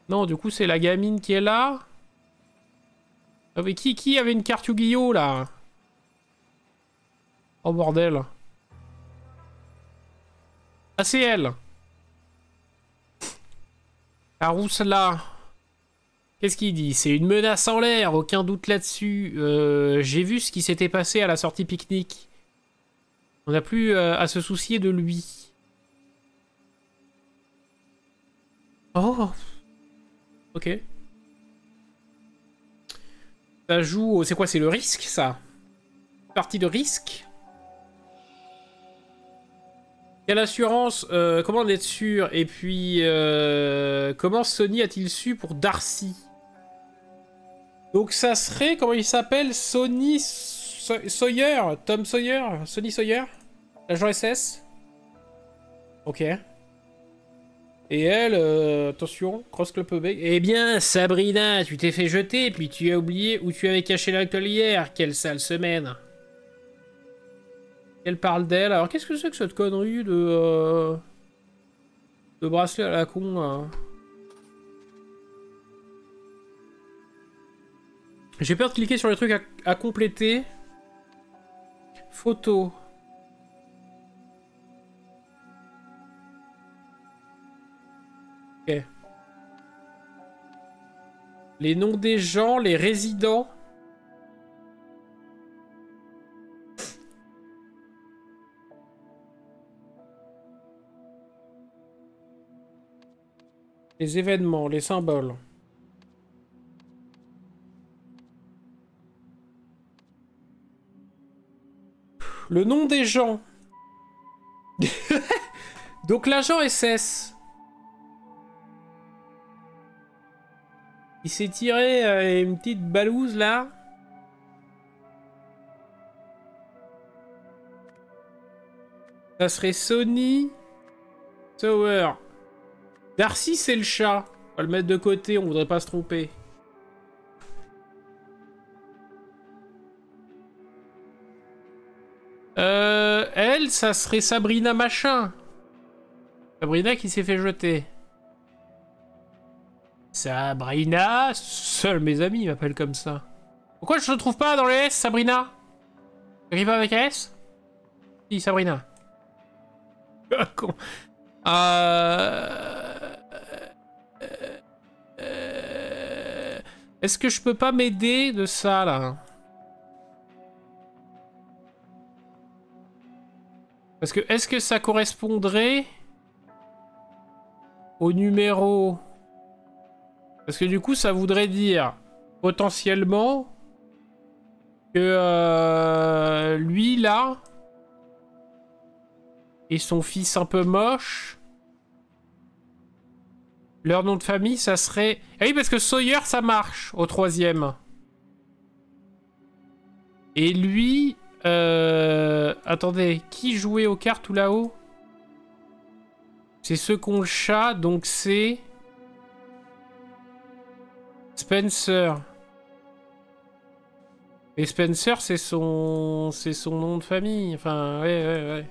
Non, du coup, c'est la gamine qui est là. Ah, mais qui avait une carte Yu-Gi-Oh, là? Oh, bordel. Ah, c'est elle. La rousse, là. Qu'est-ce qu'il dit? C'est une menace en l'air, aucun doute là-dessus. J'ai vu ce qui s'était passé à la sortie pique-nique. On n'a plus à se soucier de lui. Oh. Ok. Ça joue... C'est quoi? C'est le risque, ça? Partie de risque? Quelle assurance? Comment en être sûr? Et puis... comment Sony a-t-il su pour Darcy? Donc ça serait... Comment il s'appelle? Sony... Sawyer? Tom Sawyer? Sony Sawyer? L'agent SS? Ok. Et elle, attention, cross club bec. Eh bien, Sabrina, tu t'es fait jeter, puis tu as oublié où tu avais caché l'alcool hier. Quelle sale semaine. Elle parle d'elle. Alors, qu'est-ce que c'est que cette connerie de bracelet à la con, là? J'ai peur de cliquer sur les trucs à compléter. Photo. Ok. Les noms des gens, les résidents. Les événements, les symboles. Le nom des gens. Donc l'agent SS. Il s'est tiré une petite balouse là. Ça serait Sony Tower. Darcy c'est le chat. On va le mettre de côté, on voudrait pas se tromper. Elle, ça serait Sabrina machin. Sabrina qui s'est fait jeter. Sabrina, seuls mes amis m'appellent comme ça. Pourquoi je ne trouve pas dans les S, Sabrina? Arrive avec un S? Si, Sabrina. Est-ce que je peux pas m'aider de ça, là? Parce que, est-ce que ça correspondrait... au numéro... Parce que du coup, ça voudrait dire potentiellement que lui, là, et son fils un peu moche, leur nom de famille, ça serait... Ah oui, parce que Sawyer, ça marche au 3e. Et lui... Attendez, qui jouait aux cartes tout là-haut? C'est ceux qui ont le chat, donc c'est... Spencer. Et Spencer, c'est son nom de famille. Enfin, ouais.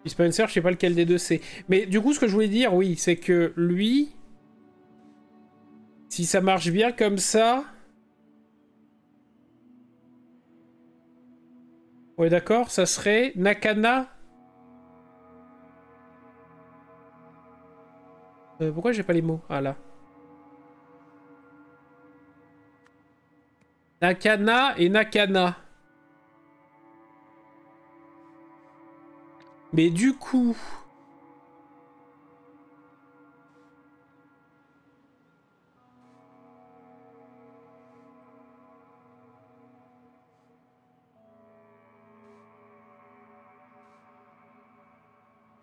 Et Spencer, je sais pas lequel des deux c'est. Mais du coup, ce que je voulais dire, oui, c'est que lui... Si ça marche bien comme ça... Ouais, d'accord, ça serait Nakana. Pourquoi j'ai pas les mots? Ah, là. Nakana et Nakana. Mais du coup...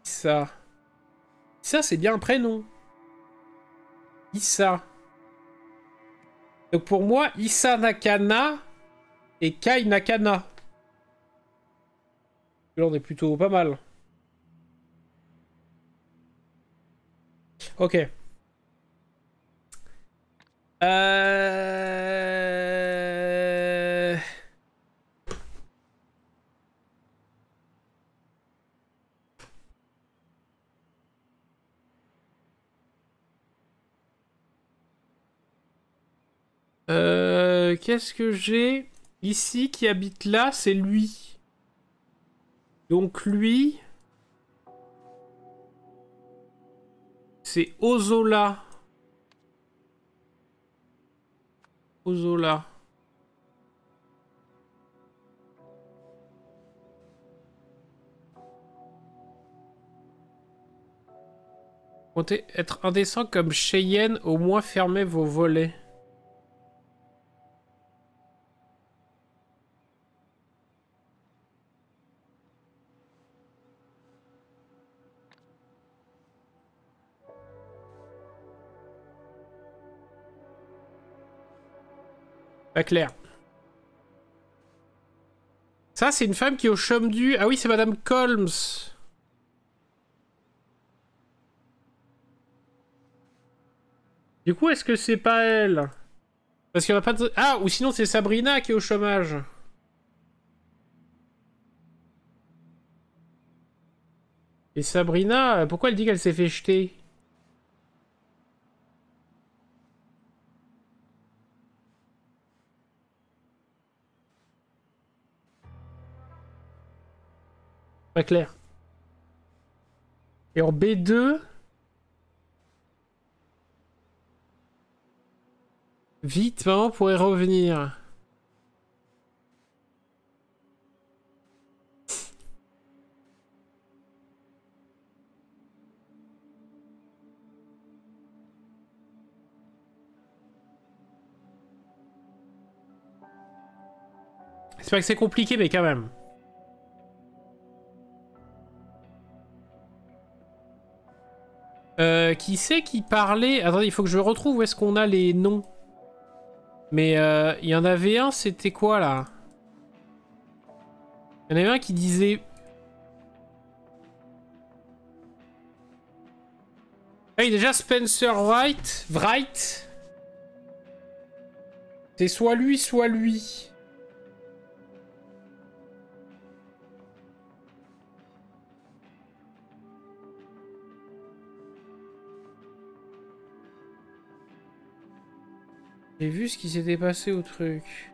Ça. Ça, c'est bien un prénom. Issa. Donc pour moi, Issa Nakana et Kai Nakana. Là, on est plutôt pas mal. Ok. Qu'est-ce que j'ai ici qui habite là? C'est lui. Donc lui... C'est Ozola. Ozola. Comptez être indécent comme Cheyenne, au moins fermez vos volets. Pas clair. Ça, c'est une femme qui est au chaume du... Ah oui, c'est Madame Colmes. Du coup, est-ce que c'est pas elle? Parce qu'il n'y en a pas de... Ah, ou sinon c'est Sabrina qui est au chômage. Et Sabrina, pourquoi elle dit qu'elle s'est fait jeter? Pas clair. Et en B2... Vite, maman pourrait revenir. C'est pas que c'est compliqué, mais quand même. Qui c'est qui parlait? Attendez, il faut que je retrouve où est-ce qu'on a les noms. Mais il y en avait un, c'était quoi là? Il y en avait un qui disait... Ah oui, déjà Spencer Wright. C'est soit lui, soit lui. J'ai vu ce qui s'était passé au truc.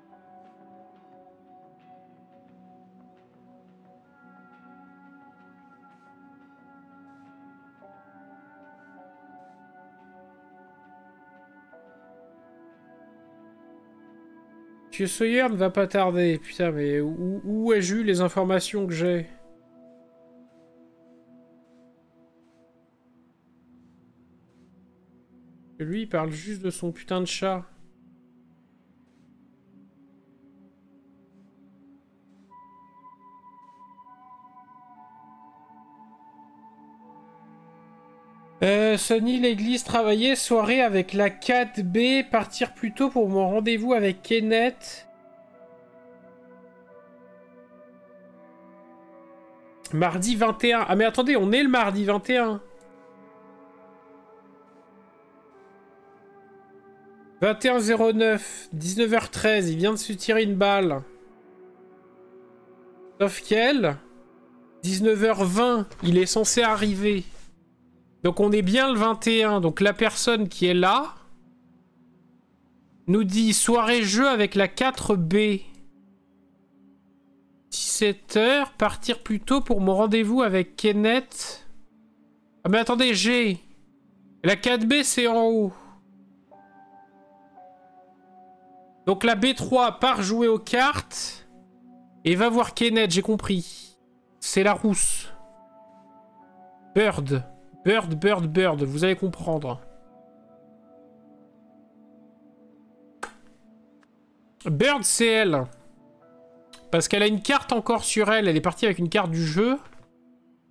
Monsieur Sawyer ne va pas tarder. Putain, mais où ai-je eu les informations que j'ai? Lui, il parle juste de son putain de chat. Sonny, l'église, travailler, soirée avec la 4B, partir plus tôt pour mon rendez-vous avec Kenneth. Mardi 21. Ah mais attendez, on est le mardi 21. 21h09, 19h13, il vient de se tirer une balle. Sauf qu'elle, 19h20, il est censé arriver. Donc on est bien le 21, donc la personne qui est là nous dit soirée jeu avec la 4B. 17h, partir plus tôt pour mon rendez-vous avec Kenneth. Ah mais attendez, j'ai... La 4B c'est en haut. Donc la B3 part jouer aux cartes et va voir Kenneth, j'ai compris. C'est la rousse. Bird. Bird, vous allez comprendre. Bird, c'est elle. Parce qu'elle a une carte encore sur elle. Elle est partie avec une carte du jeu.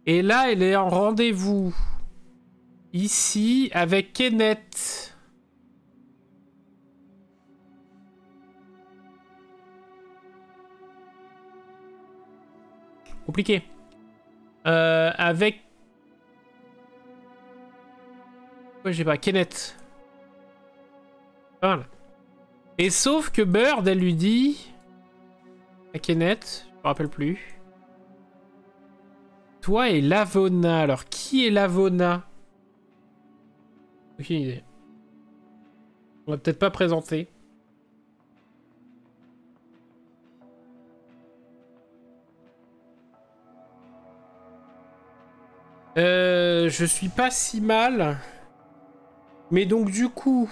Et là, elle est en rendez-vous. Ici, avec Kenneth. Compliqué. Avec... Ouais, je sais pas, Kenneth. Voilà. Et sauf que Bird, elle lui dit... À Kenneth, je me rappelle plus. Toi et Lavona. Alors, qui est Lavona? Aucune idée. On va peut-être pas présenter. Je suis pas si mal. Mais donc du coup,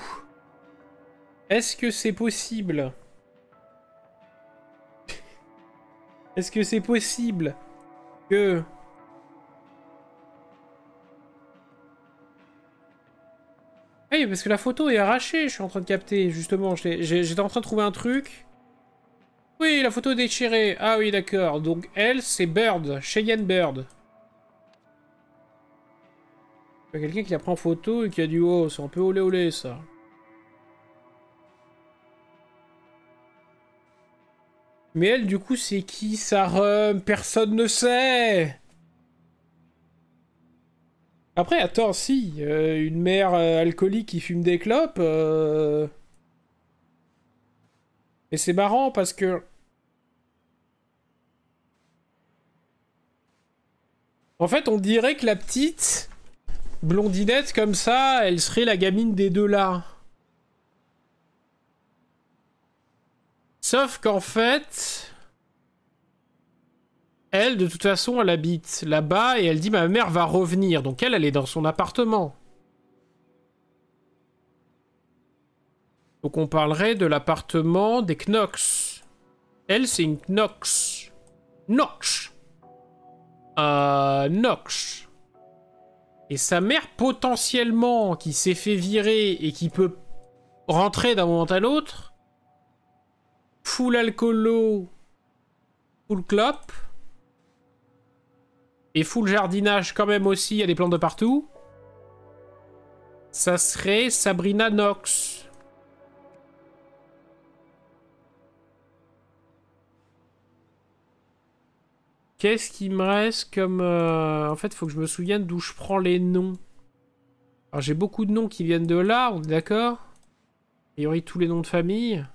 est-ce que c'est possible? Est-ce que c'est possible que... Oui, parce que la photo est arrachée, je suis en train de capter, justement. J'étais en train de trouver un truc. Oui, la photo est déchirée. Ah oui, d'accord. Donc elle, c'est Bird, Cheyenne Bird. Il y a quelqu'un qui la prend en photo et qui a dit oh, c'est un peu olé olé ça. Mais elle, du coup, c'est qui ça? Personne ne sait. Après, attends, si, une mère alcoolique qui fume des clopes. Et c'est marrant parce que. En fait, on dirait que la petite. Blondinette comme ça, elle serait la gamine des deux là. Sauf qu'en fait... Elle, de toute façon, elle habite là-bas et elle dit ma mère va revenir. Donc elle est dans son appartement. Donc on parlerait de l'appartement des Knox. Elle, c'est une Knox. Knox. Knox. Et sa mère, potentiellement, qui s'est fait virer et qui peut rentrer d'un moment à l'autre, full alcoolo, full clope, et full jardinage quand même aussi, il y a des plantes de partout, ça serait Sabrina Knox. Qu'est-ce qui me reste comme... En fait, il faut que je me souvienne d'où je prends les noms. Alors, j'ai beaucoup de noms qui viennent de là, on est d'accord? A priori, tous les noms de famille.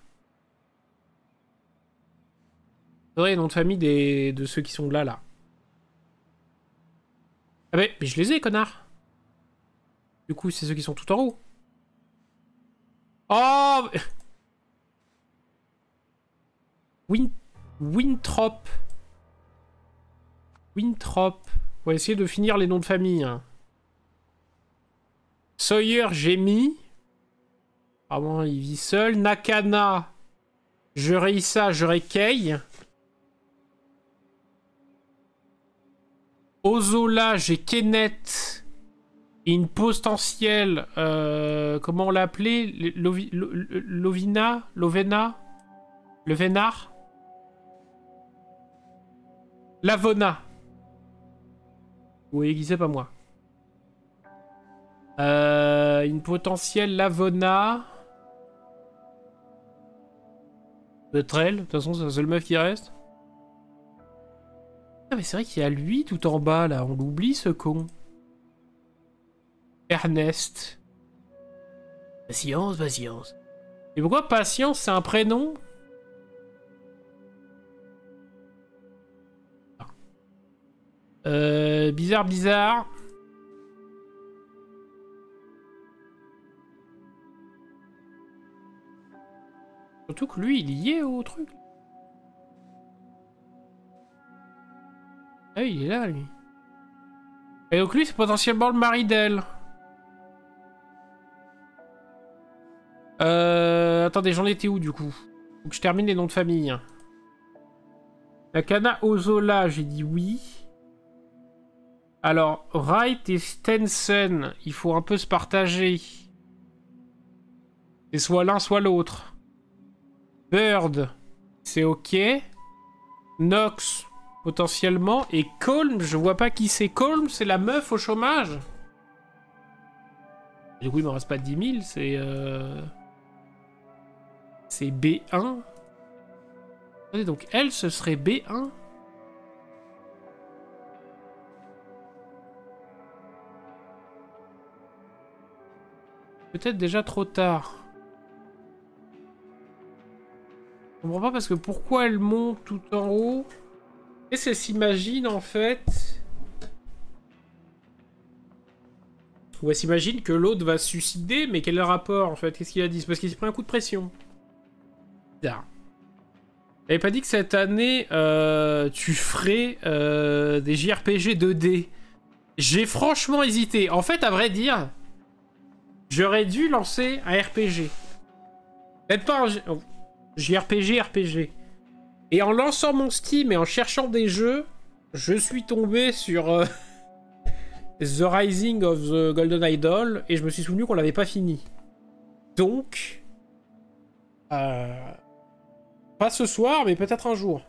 Faudrait les noms de famille de ceux qui sont là, là. Ah mais je les ai, connard. Du coup, c'est ceux qui sont tout en haut. Oh Winthrop. Winthrop. On va essayer de finir les noms de famille. Hein. Sawyer, j'ai mis. Ah bon, il vit seul. Nakana. Jereissa, Jerekei. Ozola, j'ai Kenneth. Une potentielle... comment on l'a appelé? Lovina? Lovena? Le Vénard? Lavona. Oui, qui c'est pas moi. Une potentielle Lavona. Betrel, de toute façon, c'est la seule meuf qui reste. Ah, mais c'est vrai qu'il y a lui tout en bas, là. On l'oublie, ce con. Ernest. Patience, patience. Et pourquoi Patience, c'est un prénom? Bizarre, bizarre. Surtout que lui, il y est au truc. Ah, il est là, lui. Et donc lui, c'est potentiellement le mari d'elle. Attendez, j'en étais où, du coup? Faut que je termine les noms de famille. La Kana Ozola, j'ai dit oui. Alors, Wright et Stenson, il faut un peu se partager. C'est soit l'un, soit l'autre. Bird, c'est ok. Knox, potentiellement. Et Colm, je vois pas qui c'est. Colm, c'est la meuf au chômage. Du coup, il m'en reste pas 10 000, c'est... C'est B1. Attendez, donc elle, ce serait B1. Peut-être déjà trop tard. Je comprends pas parce que pourquoi elle monte tout en haut? Qu'est-ce qu'elle s'imagine en fait? Ou elle s'imagine que l'autre va se suicider, mais quel est le rapport en fait? Qu'est-ce qu'il a dit? C'est parce qu'il s'est pris un coup de pression. Bizarre. T'avais pas dit que cette année, tu ferais des JRPG 2D? J'ai franchement hésité. En fait, à vrai dire, j'aurais dû lancer un RPG. Peut-être pas un JRPG, RPG. Et en lançant mon Steam et en cherchant des jeux, je suis tombé sur The Rising of the Golden Idol et je me suis souvenu qu'on l'avait pas fini. Donc... pas ce soir, mais peut-être un jour.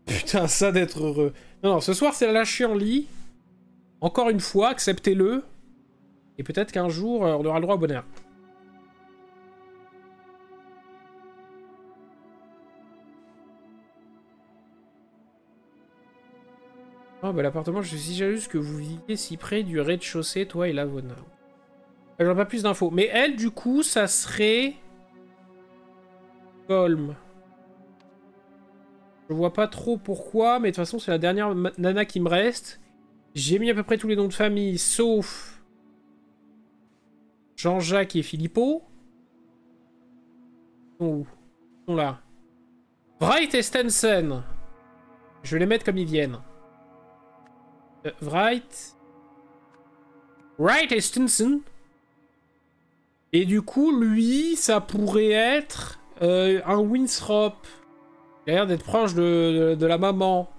Putain, ça d'être heureux. Non, non, ce soir, c'est la lâcher en lit. Encore une fois, acceptez-le. Et peut-être qu'un jour, on aura le droit au bonheur. Oh, bah l'appartement, je suis si jalouse que vous viviez si près du rez-de-chaussée, toi et Lavona. J'aurais pas plus d'infos. Mais elle, du coup, ça serait... Colm. Je vois pas trop pourquoi, mais de toute façon, c'est la dernière nana qui me reste. J'ai mis à peu près tous les noms de famille, sauf... Jean-Jacques et Philippot. Ils sont où? Ils sont là. Wright et Stenson. Je vais les mettre comme ils viennent. Wright et Stenson. Et du coup, lui, ça pourrait être un Winthrop. Il a l'air d'être proche de la maman.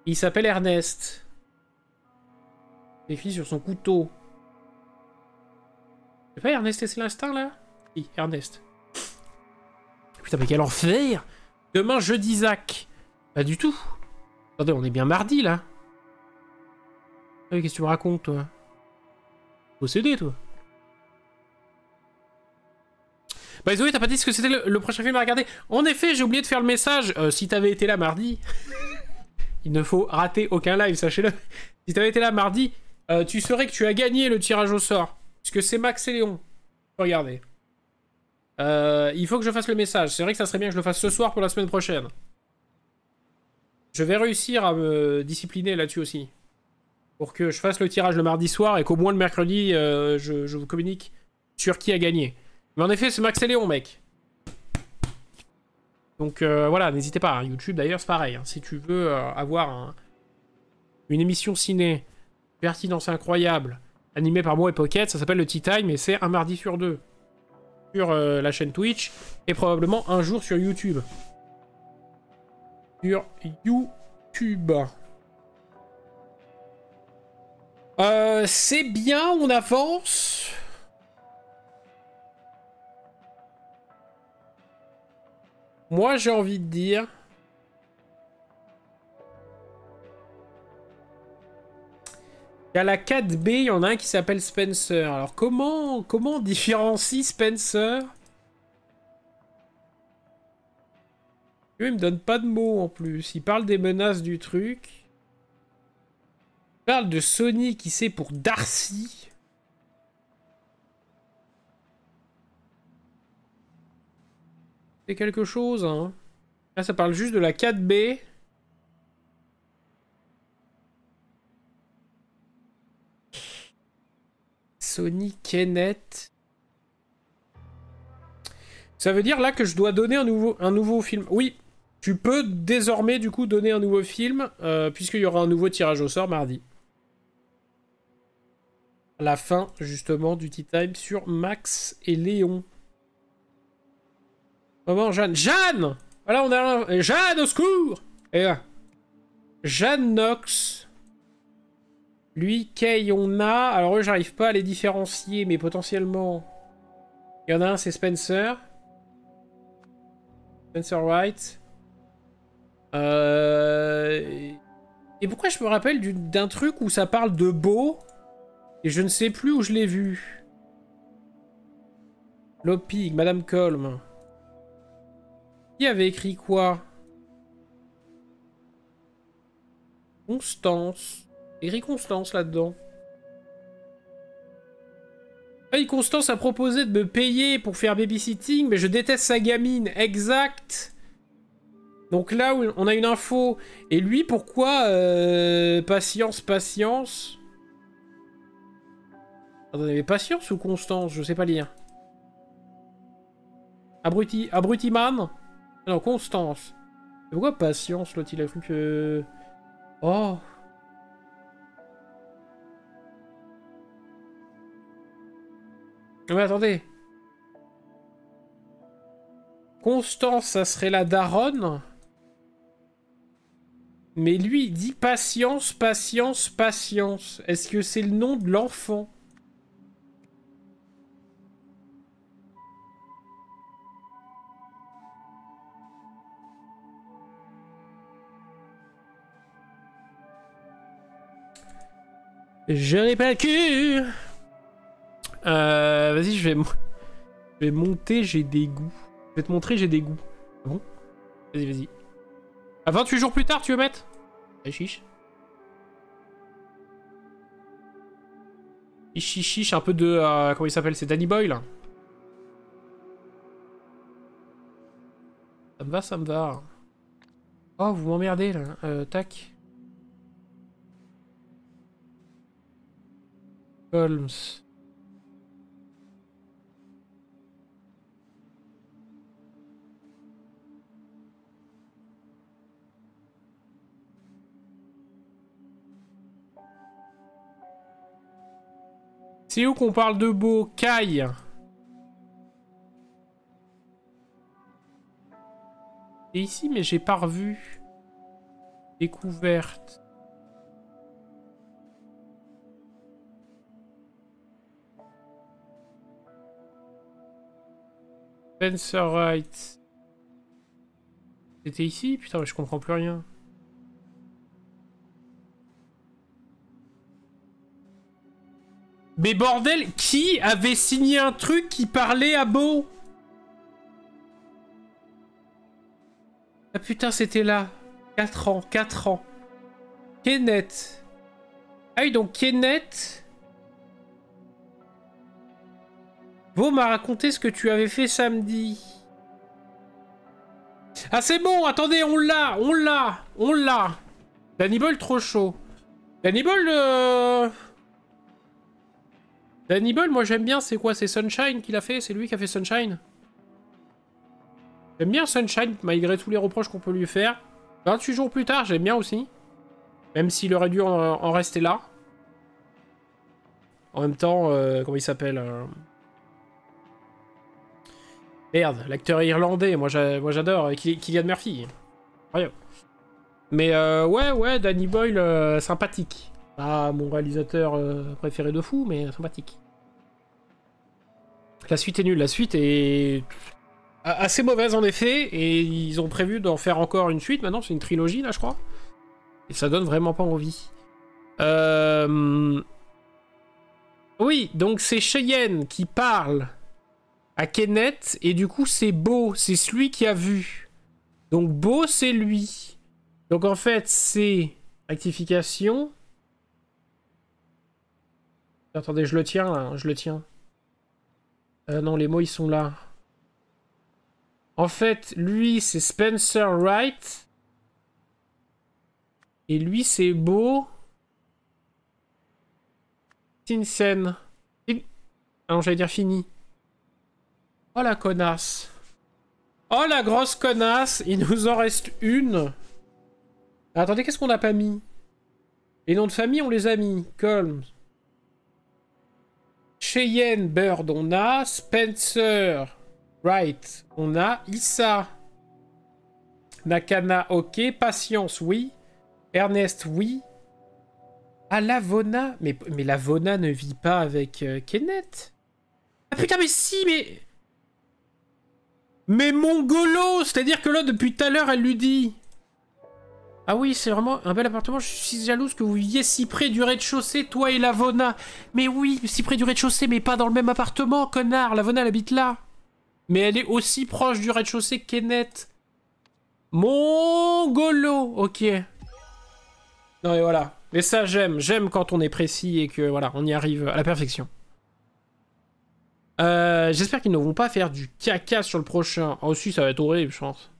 Il s'appelle Ernest. Écrit sur son couteau. C'est pas Ernest et Célestin, là? Si, Ernest. Putain, mais quel enfer! Demain, jeudi Zach. Pas du tout. Attendez, on est bien mardi, là. Ah oui, qu'est-ce que tu me racontes, toi? Possédé, toi. Bah, Zoé, t'as pas dit ce que c'était le prochain film à regarder? En effet, j'ai oublié de faire le message. Si t'avais été là mardi... Il ne faut rater aucun live, sachez-le. Si t'avais été là mardi, tu saurais que tu as gagné le tirage au sort. Puisque c'est Max et Léon. Regardez. Il faut que je fasse le message. C'est vrai que ça serait bien que je le fasse ce soir pour la semaine prochaine. Je vais réussir à me discipliner là-dessus aussi. Pour que je fasse le tirage le mardi soir et qu'au moins le mercredi, je vous communique sur qui a gagné. Mais en effet, c'est Max et Léon, mec. Donc voilà, n'hésitez pas. Hein. YouTube, d'ailleurs, c'est pareil. Hein. Si tu veux avoir une émission ciné, pertinence incroyable, animée par moi et Pocket, ça s'appelle le Tea Time, et c'est un mardi sur 2 sur la chaîne Twitch, et probablement un jour sur YouTube. Sur YouTube. C'est bien, on avance. Moi, j'ai envie de dire... Il y a la 4B, il y en a un qui s'appelle Spencer. Alors, comment on différencie Spencer? Lui, il me donne pas de mots, en plus. Il parle des menaces du truc. Il parle de Sony qui c'est pour Darcy. C'est quelque chose, hein. Là, ça parle juste de la 4B. Sony Kenneth. Ça veut dire là que je dois donner un nouveau film. Oui, tu peux désormais du coup donner un nouveau film, puisqu'il y aura un nouveau tirage au sort mardi. À la fin, justement, du Tea Time sur Max et Léon. Comment Jeanne? Jeanne! Voilà, on a un... Jeanne, au secours! Et là. Jeanne Knox. Lui, Kay, on a... Alors eux, j'arrive pas à les différencier, mais potentiellement... Il y en a un, c'est Spencer. Spencer Wright. Et pourquoi je me rappelle d'un truc où ça parle de Beau et je ne sais plus où je l'ai vu. Lopig, Madame Colm. Qui avait écrit quoi? Constance. Écrit Constance là-dedans. Hey, Constance a proposé de me payer pour faire babysitting, mais je déteste sa gamine. Exact. Donc là, on a une info. Et lui, pourquoi patience, patience. Attendez, patience ou Constance? Je sais pas lire. Abruti-man? Non, Constance. Pourquoi patience, l'autre, il a cru que... Oh. Mais attendez. Constance, ça serait la daronne. Mais lui, il dit patience, patience, patience. Est-ce que c'est le nom de l'enfant? Je n'ai pas le cul. Vas-y, je vais monter, j'ai des goûts. Je vais te montrer, j'ai des goûts. Ah bon? Vas-y, vas-y. À 28 jours plus tard, tu veux mettre? Allez, chiche. Chiche, chiche, un peu de... comment il s'appelle? C'est Danny Boyle. Ça me va, ça me va. Oh, vous m'emmerdez, là. Tac. Holmes. C'est où qu'on parle de Beau? Kai. C'est ici, mais j'ai pas revu. Découverte. Spencer Wright. C'était ici? Putain, je comprends plus rien. Mais bordel, qui avait signé un truc qui parlait à Beau? Ah putain, c'était là. 4 ans, 4 ans. Kenneth. Ah oui, donc Kenneth... Beau m'a raconté ce que tu avais fait samedi. Ah c'est bon, attendez, on l'a. Danny Boyle trop chaud. Danny Boyle, Danny Boyle, moi j'aime bien, c'est quoi? C'est Sunshine qu'il a fait? C'est lui qui a fait Sunshine? J'aime bien Sunshine, malgré tous les reproches qu'on peut lui faire. 28 jours plus tard, j'aime bien aussi. Même s'il aurait dû en rester là. En même temps, comment il s'appelle Merde, l'acteur irlandais, moi j'adore, Cillian Murphy. Incroyable. Mais ouais, Danny Boyle, sympathique. Ah, mon réalisateur préféré de fou, mais sympathique. La suite est nulle. La suite est assez mauvaise en effet, et ils ont prévu d'en faire encore une suite. Maintenant, c'est une trilogie là, je crois. Et ça donne vraiment pas envie. Oui, donc c'est Cheyenne qui parle à Kenneth, et du coup c'est Beau, c'est celui qui a vu. Donc Beau, c'est lui. Donc en fait, c'est rectification. Attendez, je le tiens là, je le tiens. Non, les mots ils sont là. En fait, lui c'est Spencer Wright. Et lui c'est Beau Tinsen. Ah non, j'allais dire fini. Oh la connasse. Oh la grosse connasse. Il nous en reste une. Attendez, qu'est-ce qu'on n'a pas mis? Les noms de famille, on les a mis. Colmes. Cheyenne Bird, on a. Spencer Wright, on a. Issa. Nakana, ok. Patience, oui. Ernest, oui. Ah, Lavona. Mais Lavona ne vit pas avec Kenneth. Ah putain, mais si, mais... Mais Mongolo! C'est-à-dire que là, depuis tout à l'heure, elle lui dit... Ah oui, c'est vraiment un bel appartement. Je suis si jalouse que vous viviez si près du rez-de-chaussée, toi et Lavona. Mais oui, si près du rez-de-chaussée, mais pas dans le même appartement, connard. Lavona, elle habite là. Mais elle est aussi proche du rez-de-chaussée que Kenneth. Mongolo! Ok. Non, et voilà. Mais ça, j'aime. J'aime quand on est précis et que, voilà, on y arrive à la perfection. J'espère qu'ils ne vont pas faire du caca sur le prochain. Oh si, ça va être horrible, je pense.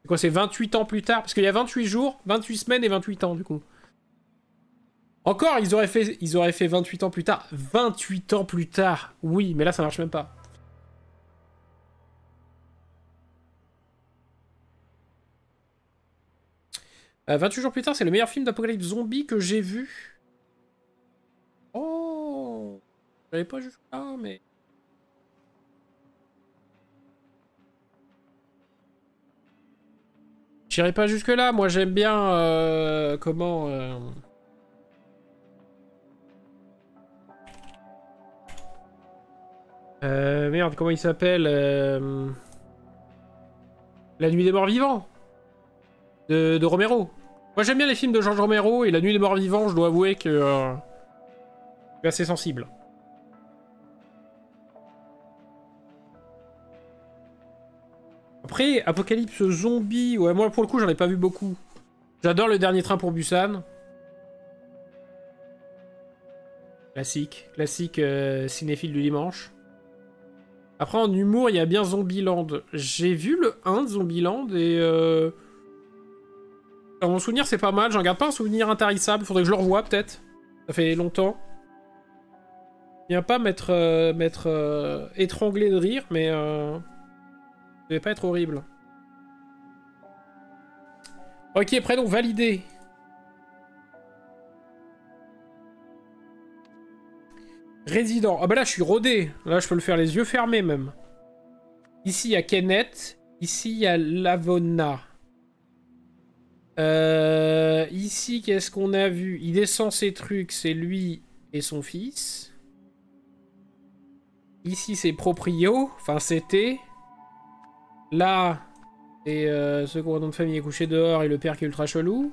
C'est quoi, c'est 28 ans plus tard? Parce qu'il y a 28 jours, 28 semaines et 28 ans, du coup. Encore, ils auraient fait 28 ans plus tard. 28 ans plus tard. Oui, mais là, ça marche même pas. « 28 jours plus tard, c'est le meilleur film d'apocalypse zombie que j'ai vu. » Oh, j'avais pas jusque-là, mais... J'irai pas jusque-là, moi j'aime bien... comment... merde, comment il s'appelle La Nuit des Morts Vivants de Romero. Moi j'aime bien les films de George Romero, et La Nuit des Morts Vivants, je dois avouer que... je suis assez sensible. Après, Apocalypse Zombie, ouais, moi pour le coup j'en ai pas vu beaucoup. J'adore Le Dernier Train pour Busan. Classique cinéphile du dimanche. Après en humour, il y a bien Zombieland. J'ai vu le 1 de Zombieland et... dans mon souvenir c'est pas mal, j'en garde pas un souvenir intarissable, faudrait que je le revoie peut-être. Ça fait longtemps. Il vient pas m'être étranglé de rire, mais... ça devait pas être horrible. Ok, prénom validé. Résident. Ah bah là, je suis rodé. Là, je peux le faire les yeux fermés, même. Ici, il y a Kenneth. Ici, il y a Lavona. Ici, qu'est-ce qu'on a vu? Il descend ses trucs. C'est lui et son fils. Ici, c'est Proprio. Enfin, c'était... Là, c'est ce gros nom de famille est couché dehors et le père qui est ultra chelou.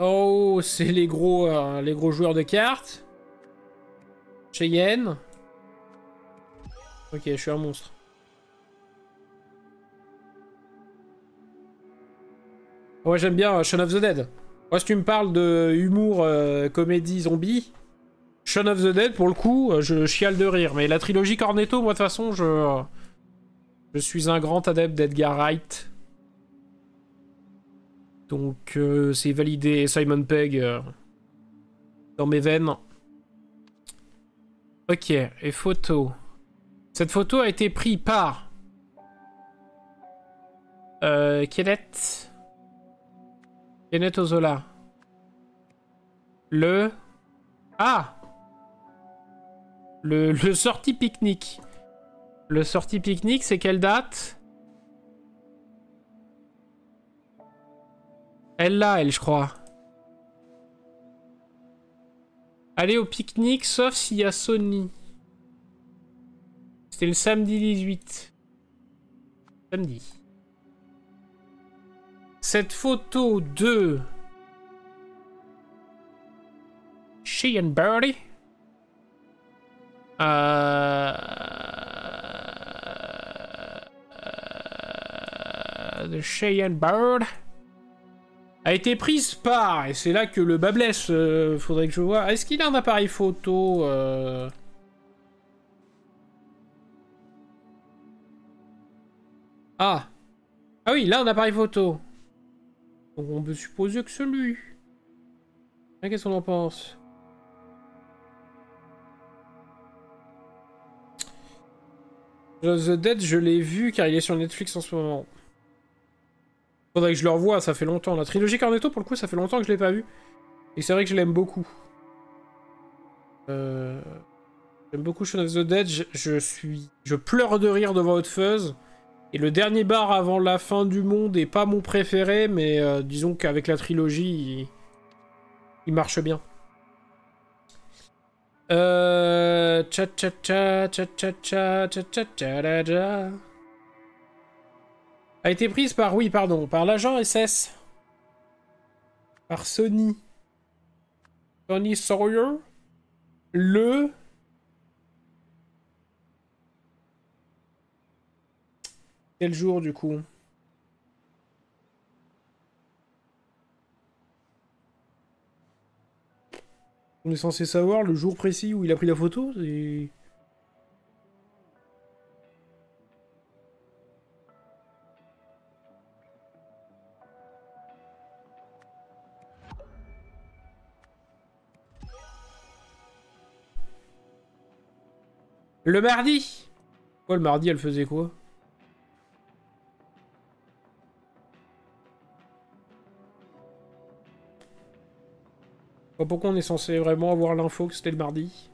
Oh, c'est les gros joueurs de cartes. Cheyenne. Ok, je suis un monstre. Ouais, j'aime bien Shaun of the Dead. Moi, si tu me parles de humour, comédie, zombie... Shaun of the Dead, pour le coup, je chiale de rire. Mais la trilogie Cornetto, moi, de toute façon, je suis un grand adepte d'Edgar Wright. Donc, c'est validé. Simon Pegg dans mes veines. Ok, et photo. Cette photo a été prise par... Kenneth Ozola. Le... Ah! Le sortie pique-nique. Le sortie pique-nique, c'est quelle date? Elle l'a, elle, je crois. Aller au pique-nique, sauf s'il y a Sony. C'était le samedi 18. Samedi. Cette photo de... Cheyenne Birdie. De Cheyenne Bird a été prise par, et c'est là que le bas blesse, faudrait que je vois. Est-ce qu'il a un appareil photo Ah oui, il a un appareil photo. Donc on peut supposer que c'est lui. Qu'est-ce qu'on en pense? The Dead, je l'ai vu car il est sur Netflix en ce moment. Faudrait que je le revoie, ça fait longtemps. La trilogie Cornetto, pour le coup, ça fait longtemps que je l'ai pas vu. Et c'est vrai que je l'aime beaucoup. J'aime beaucoup Shaun of the Dead. Je pleure de rire devant Hot Fuzz. Et le dernier bar avant la fin du monde est pas mon préféré, mais disons qu'avec la trilogie, il marche bien. Cha cha cha cha cha cha cha cha cha cha. A été prise par, oui, pardon, par l'agent SS. Par Sony. Sony Sawyer. Le... Quel jour, du coup? On est censé savoir le jour précis où il a pris la photo et... Le mardi. Quoi, le mardi, elle faisait quoi? Pourquoi on est censé vraiment avoir l'info que c'était le mardi?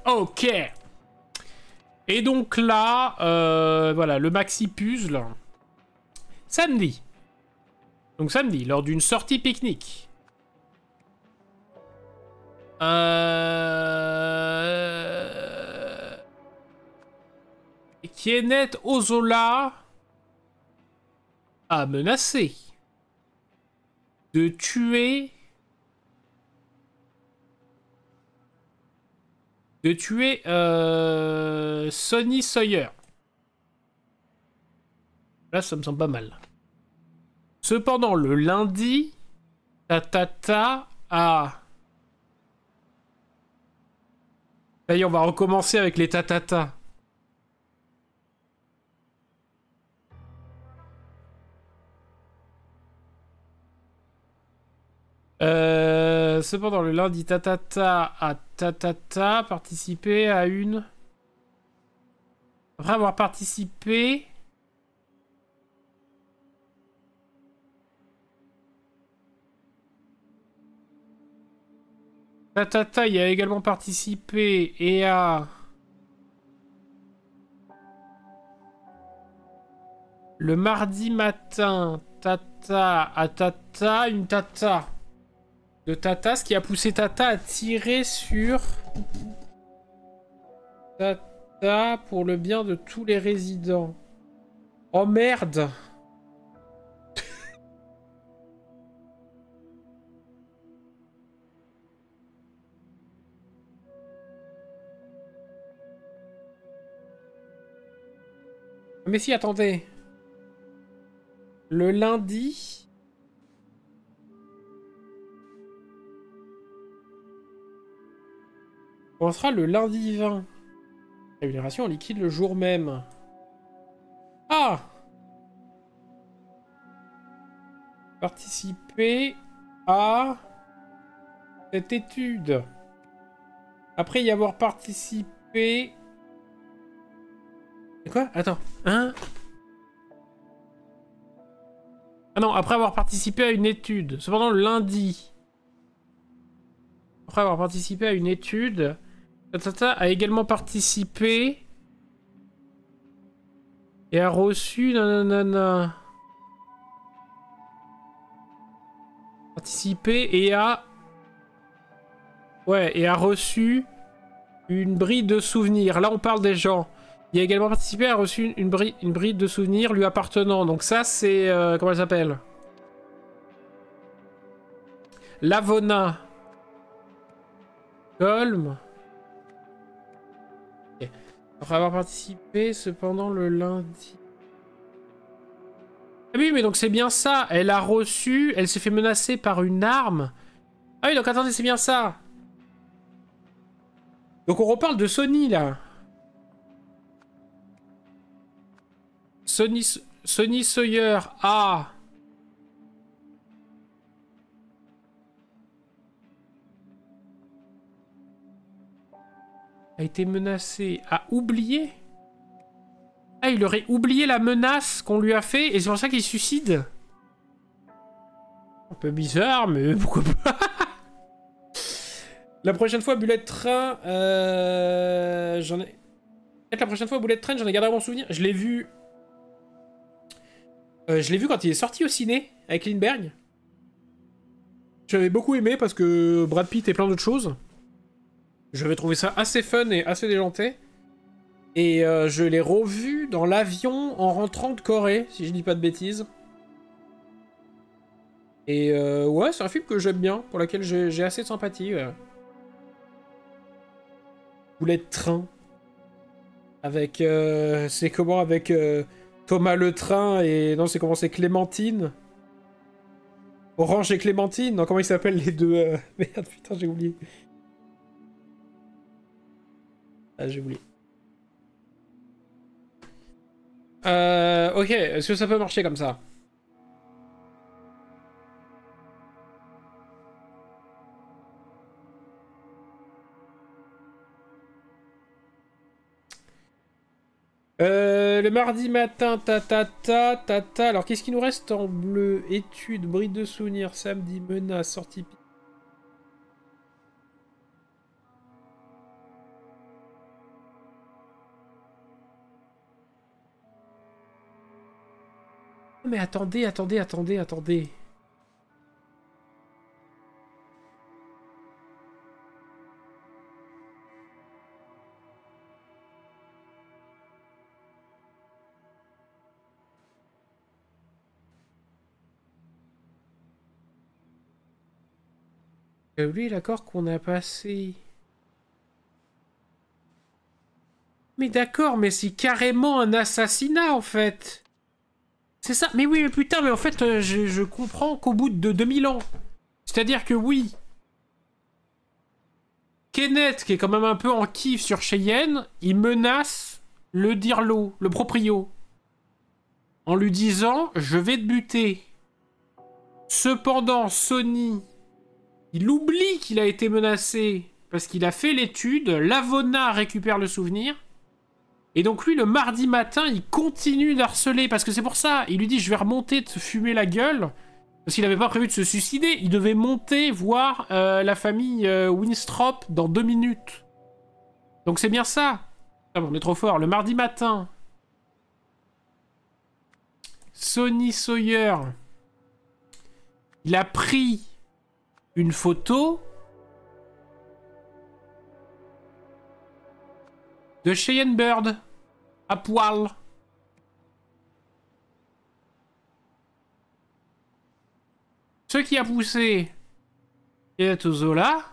Ok. Et donc là, voilà, le maxi puzzle. Samedi. Donc samedi, lors d'une sortie pique-nique. Kenneth Ozola a menacé de tuer Sonny Sawyer. Là, ça me semble pas mal. Cependant, le lundi, Tatata a... Ça y est, on va recommencer avec les tatata. Cependant, le lundi, Tatata a participé à une... Après avoir participé... Tatata y a également participé et a... Le mardi matin, Tata à Tata, une Tata de Tata, ce qui a poussé Tata à tirer sur Tata pour le bien de tous les résidents. Oh merde! Mais si, attendez. Le lundi... On sera le lundi 20. Rémunération en liquide le jour même. Ah! Participer à cette étude. Après y avoir participé... Quoi? Attends. Hein? Ah non, après avoir participé à une étude. Cependant, le lundi. Après avoir participé à une étude, Tata a également participé Et a reçu... Nanana. Participé et a... Ouais, et a reçu une bride de souvenirs. Là, on parle des gens. Il a également participé et a reçu une bride de souvenirs lui appartenant. Donc ça, c'est... comment elle s'appelle? Lavona. Colm. Okay. Après avoir participé, cependant, le lundi... Ah oui, mais donc c'est bien ça. Elle a reçu... Elle s'est fait menacer par une arme. Ah oui, donc attendez, c'est bien ça. Donc on reparle de Sony, là. Sony Sawyer. Ah. A été menacé. A oublié. Ah, il aurait oublié la menace qu'on lui a fait et c'est pour ça qu'il se suicide. Un peu bizarre, mais pourquoi pas. La prochaine fois, Bullet Train, j'en ai... Peut-être la prochaine fois, Bullet Train, j'en ai gardé un bon souvenir. Je l'ai vu... je l'ai vu quand il est sorti au ciné, avec Lindbergh. J'avais beaucoup aimé parce que Brad Pitt et plein d'autres choses. J'avais trouvé ça assez fun et assez déjanté. Et je l'ai revu dans l'avion en rentrant de Corée, si je dis pas de bêtises. Et ouais, c'est un film que j'aime bien, pour lequel j'ai assez de sympathie. Bullet Train. Avec... c'est comment avec Thomas le Train et... Non, c'est comment c'est Clémentine. Orange et Clémentine. Non, comment ils s'appellent les deux Merde, putain, j'ai oublié. Ah, j'ai oublié. Ok, est-ce que ça peut marcher comme ça? Le mardi matin, ta. Alors, qu'est-ce qui nous reste en bleu? Études, bride de souvenirs, samedi, menace, sortie... Mais attendez. Lui, l'accord qu'on a passé... Mais d'accord, mais c'est carrément un assassinat, en fait. C'est ça. Mais oui, mais putain, mais en fait, je comprends qu'au bout de 2000 ans... C'est-à-dire que oui... Kenneth, qui est quand même un peu en kiff sur Cheyenne, il menace le dirlo, le proprio. En lui disant, je vais te buter. Cependant, Sony... Il oublie qu'il a été menacé parce qu'il a fait l'étude. Lavona récupère le souvenir. Et donc lui, le mardi matin, il continue d'harceler. Parce que c'est pour ça. Il lui dit, je vais remonter te fumer la gueule. Parce qu'il n'avait pas prévu de se suicider. Il devait monter voir la famille Winstrop dans 2 minutes. Donc c'est bien ça. Ah bon, on est trop fort. Le mardi matin. Sony Sawyer. Il a pris... une photo de Cheyenne Bird à poil. Ce qui a poussé Zola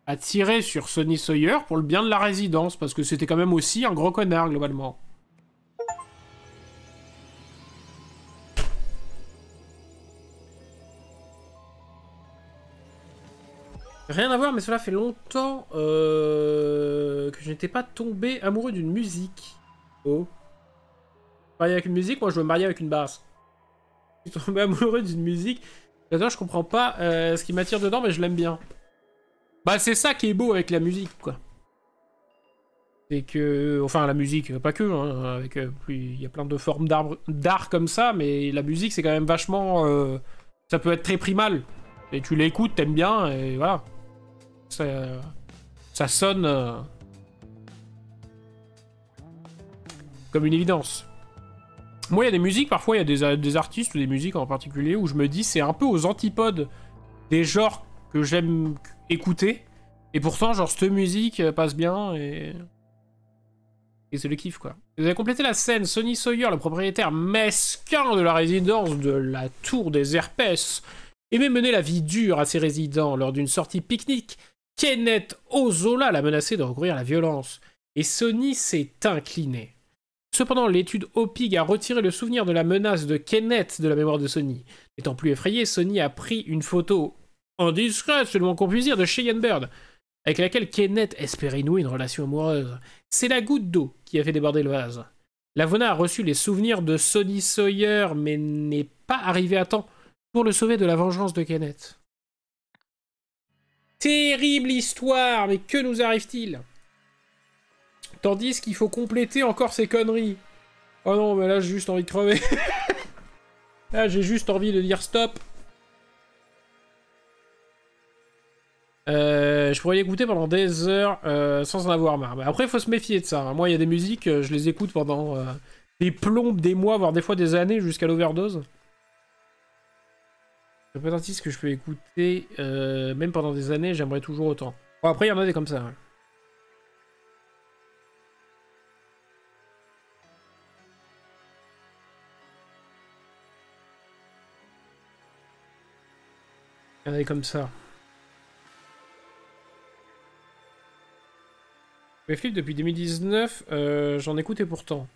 à tirer sur Sony Sawyer pour le bien de la résidence, parce que c'était quand même aussi un gros connard globalement. Rien à voir, mais cela fait longtemps que je n'étais pas tombé amoureux d'une musique. Oh. Marié avec une musique, moi je veux me marier avec une basse. Je suis tombé amoureux d'une musique. Là-dedans, je comprends pas ce qui m'attire dedans, mais je l'aime bien. Bah, c'est ça qui est beau avec la musique, quoi. C'est que... Enfin, la musique, pas que, hein, avec... il y a plein de formes d'art comme ça, mais la musique, c'est quand même vachement... ça peut être très primal. Et tu l'écoutes, t'aimes bien, et voilà. Ça sonne... comme une évidence. Moi, il y a des musiques, parfois, il y a des artistes ou des musiques en particulier où je me dis c'est un peu aux antipodes des genres que j'aime écouter. Et pourtant, genre, cette musique passe bien et c'est le kiff, quoi. Vous avez complété la scène. Sonny Sawyer, le propriétaire mesquin de la résidence de la Tour des Herpès, aimait mener la vie dure à ses résidents. Lors d'une sortie pique-nique, Kenneth Ozola l'a menacé de recourir à la violence. Et Sonny s'est incliné. Cependant, l'étude OPIG a retiré le souvenir de la menace de Kenneth de la mémoire de Sonny. N'étant plus effrayé, Sonny a pris une photo indiscrète, seulement qu'on puisse dire, de Cheyenne Bird, avec laquelle Kenneth espérait nouer une relation amoureuse. C'est la goutte d'eau qui a fait déborder le vase. Lavona a reçu les souvenirs de Sonny Sawyer, mais n'est pas arrivé à temps pour le sauver de la vengeance de Kenneth. Terrible histoire, mais que nous arrive-t-il? Tandis qu'il faut compléter encore ces conneries. Oh non, mais là j'ai juste envie de crever. Là j'ai juste envie de dire stop. Je pourrais l'écouter pendant des heures sans en avoir marre. Mais après, il faut se méfier de ça. Hein. Moi, il y a des musiques, je les écoute pendant des plombes, des mois, voire des fois des années jusqu'à l'overdose. C'est pas un artiste que je peux écouter même pendant des années, j'aimerais toujours autant. Bon, après, il y en a des comme ça. Hein. Il y en a des comme ça. Stupéflip depuis 2019, j'en écoutais pourtant.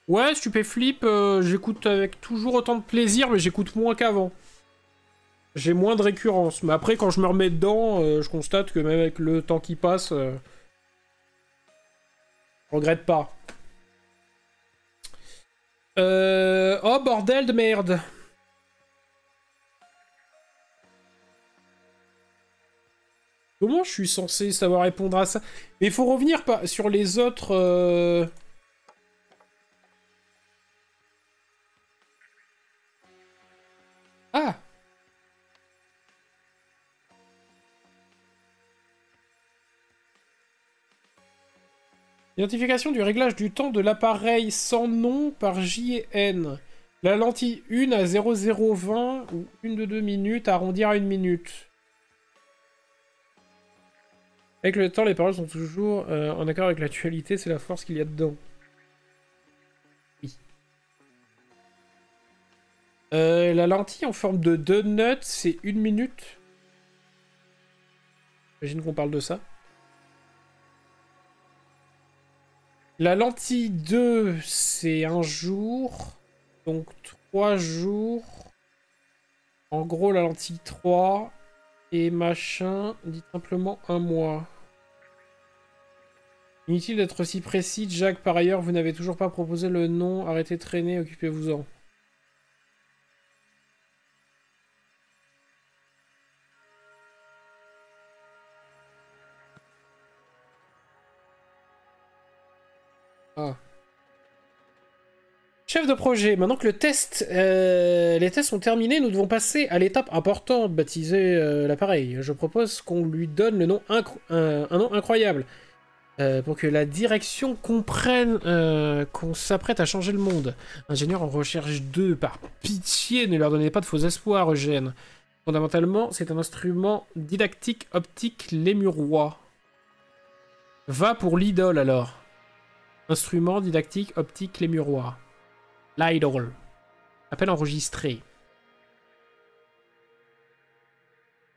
Ouais, Stupéflip, j'écoute avec toujours autant de plaisir, mais j'écoute moins qu'avant. J'ai moins de récurrence. Mais après, quand je me remets dedans, je constate que même avec le temps qui passe, je regrette pas. Oh, bordel de merde. Comment je suis censé savoir répondre à ça? Mais il faut revenir sur les autres... Ah! Identification du réglage du temps de l'appareil sans nom par JN. La lentille 1 à 0020 ou 1 de 2 minutes, arrondir à 1 minute. Avec le temps, les paroles sont toujours en accord avec l'actualité, c'est la force qu'il y a dedans. Oui. La lentille en forme de donut, c'est 1 minute. J'imagine qu'on parle de ça. La lentille 2, c'est 1 jour. Donc 3 jours. En gros, la lentille 3 et machin dit simplement 1 mois. Inutile d'être aussi précis, Jack. Par ailleurs, vous n'avez toujours pas proposé le nom. Arrêtez de traîner, occupez-vous-en. Ah. Chef de projet, maintenant que les tests sont terminés, nous devons passer à l'étape importante, baptiser l'appareil. Je propose qu'on lui donne le nom un nom incroyable. Pour que la direction comprenne qu'on s'apprête à changer le monde. Ingénieur en recherche 2, par pitié, ne leur donnez pas de faux espoirs, Eugène. Fondamentalement, c'est un instrument didactique optique lémurois. Va pour l'idole, alors. Instrument didactique optique lémurois. L'idole. Appel enregistré.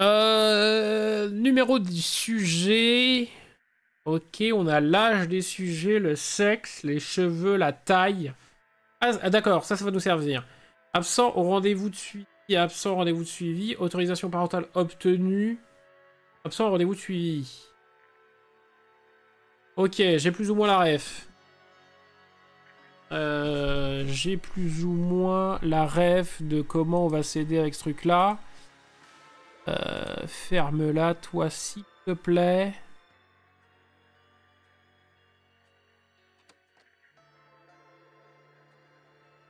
Numéro du sujet... Ok, on a l'âge des sujets, le sexe, les cheveux, la taille. Ah d'accord, ça va nous servir. Absent au rendez-vous de suivi, absent au rendez-vous de suivi, autorisation parentale obtenue, absent au rendez-vous de suivi. Ok, j'ai plus ou moins la ref. J'ai plus ou moins la ref de comment on va s'aider avec ce truc-là. Ferme-la, toi, s'il te plaît.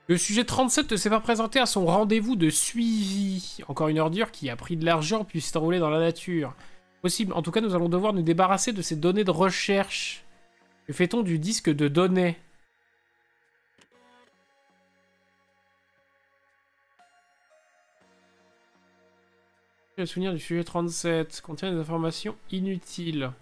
Le sujet 37 ne s'est pas présenté à son rendez-vous de suivi. Encore une ordure qui a pris de l'argent puis s'est enroulée dans la nature. Possible. En tout cas, nous allons devoir nous débarrasser de ces données de recherche. Que fait-on du disque de données? Le souvenir du sujet 37 contient des informations inutiles.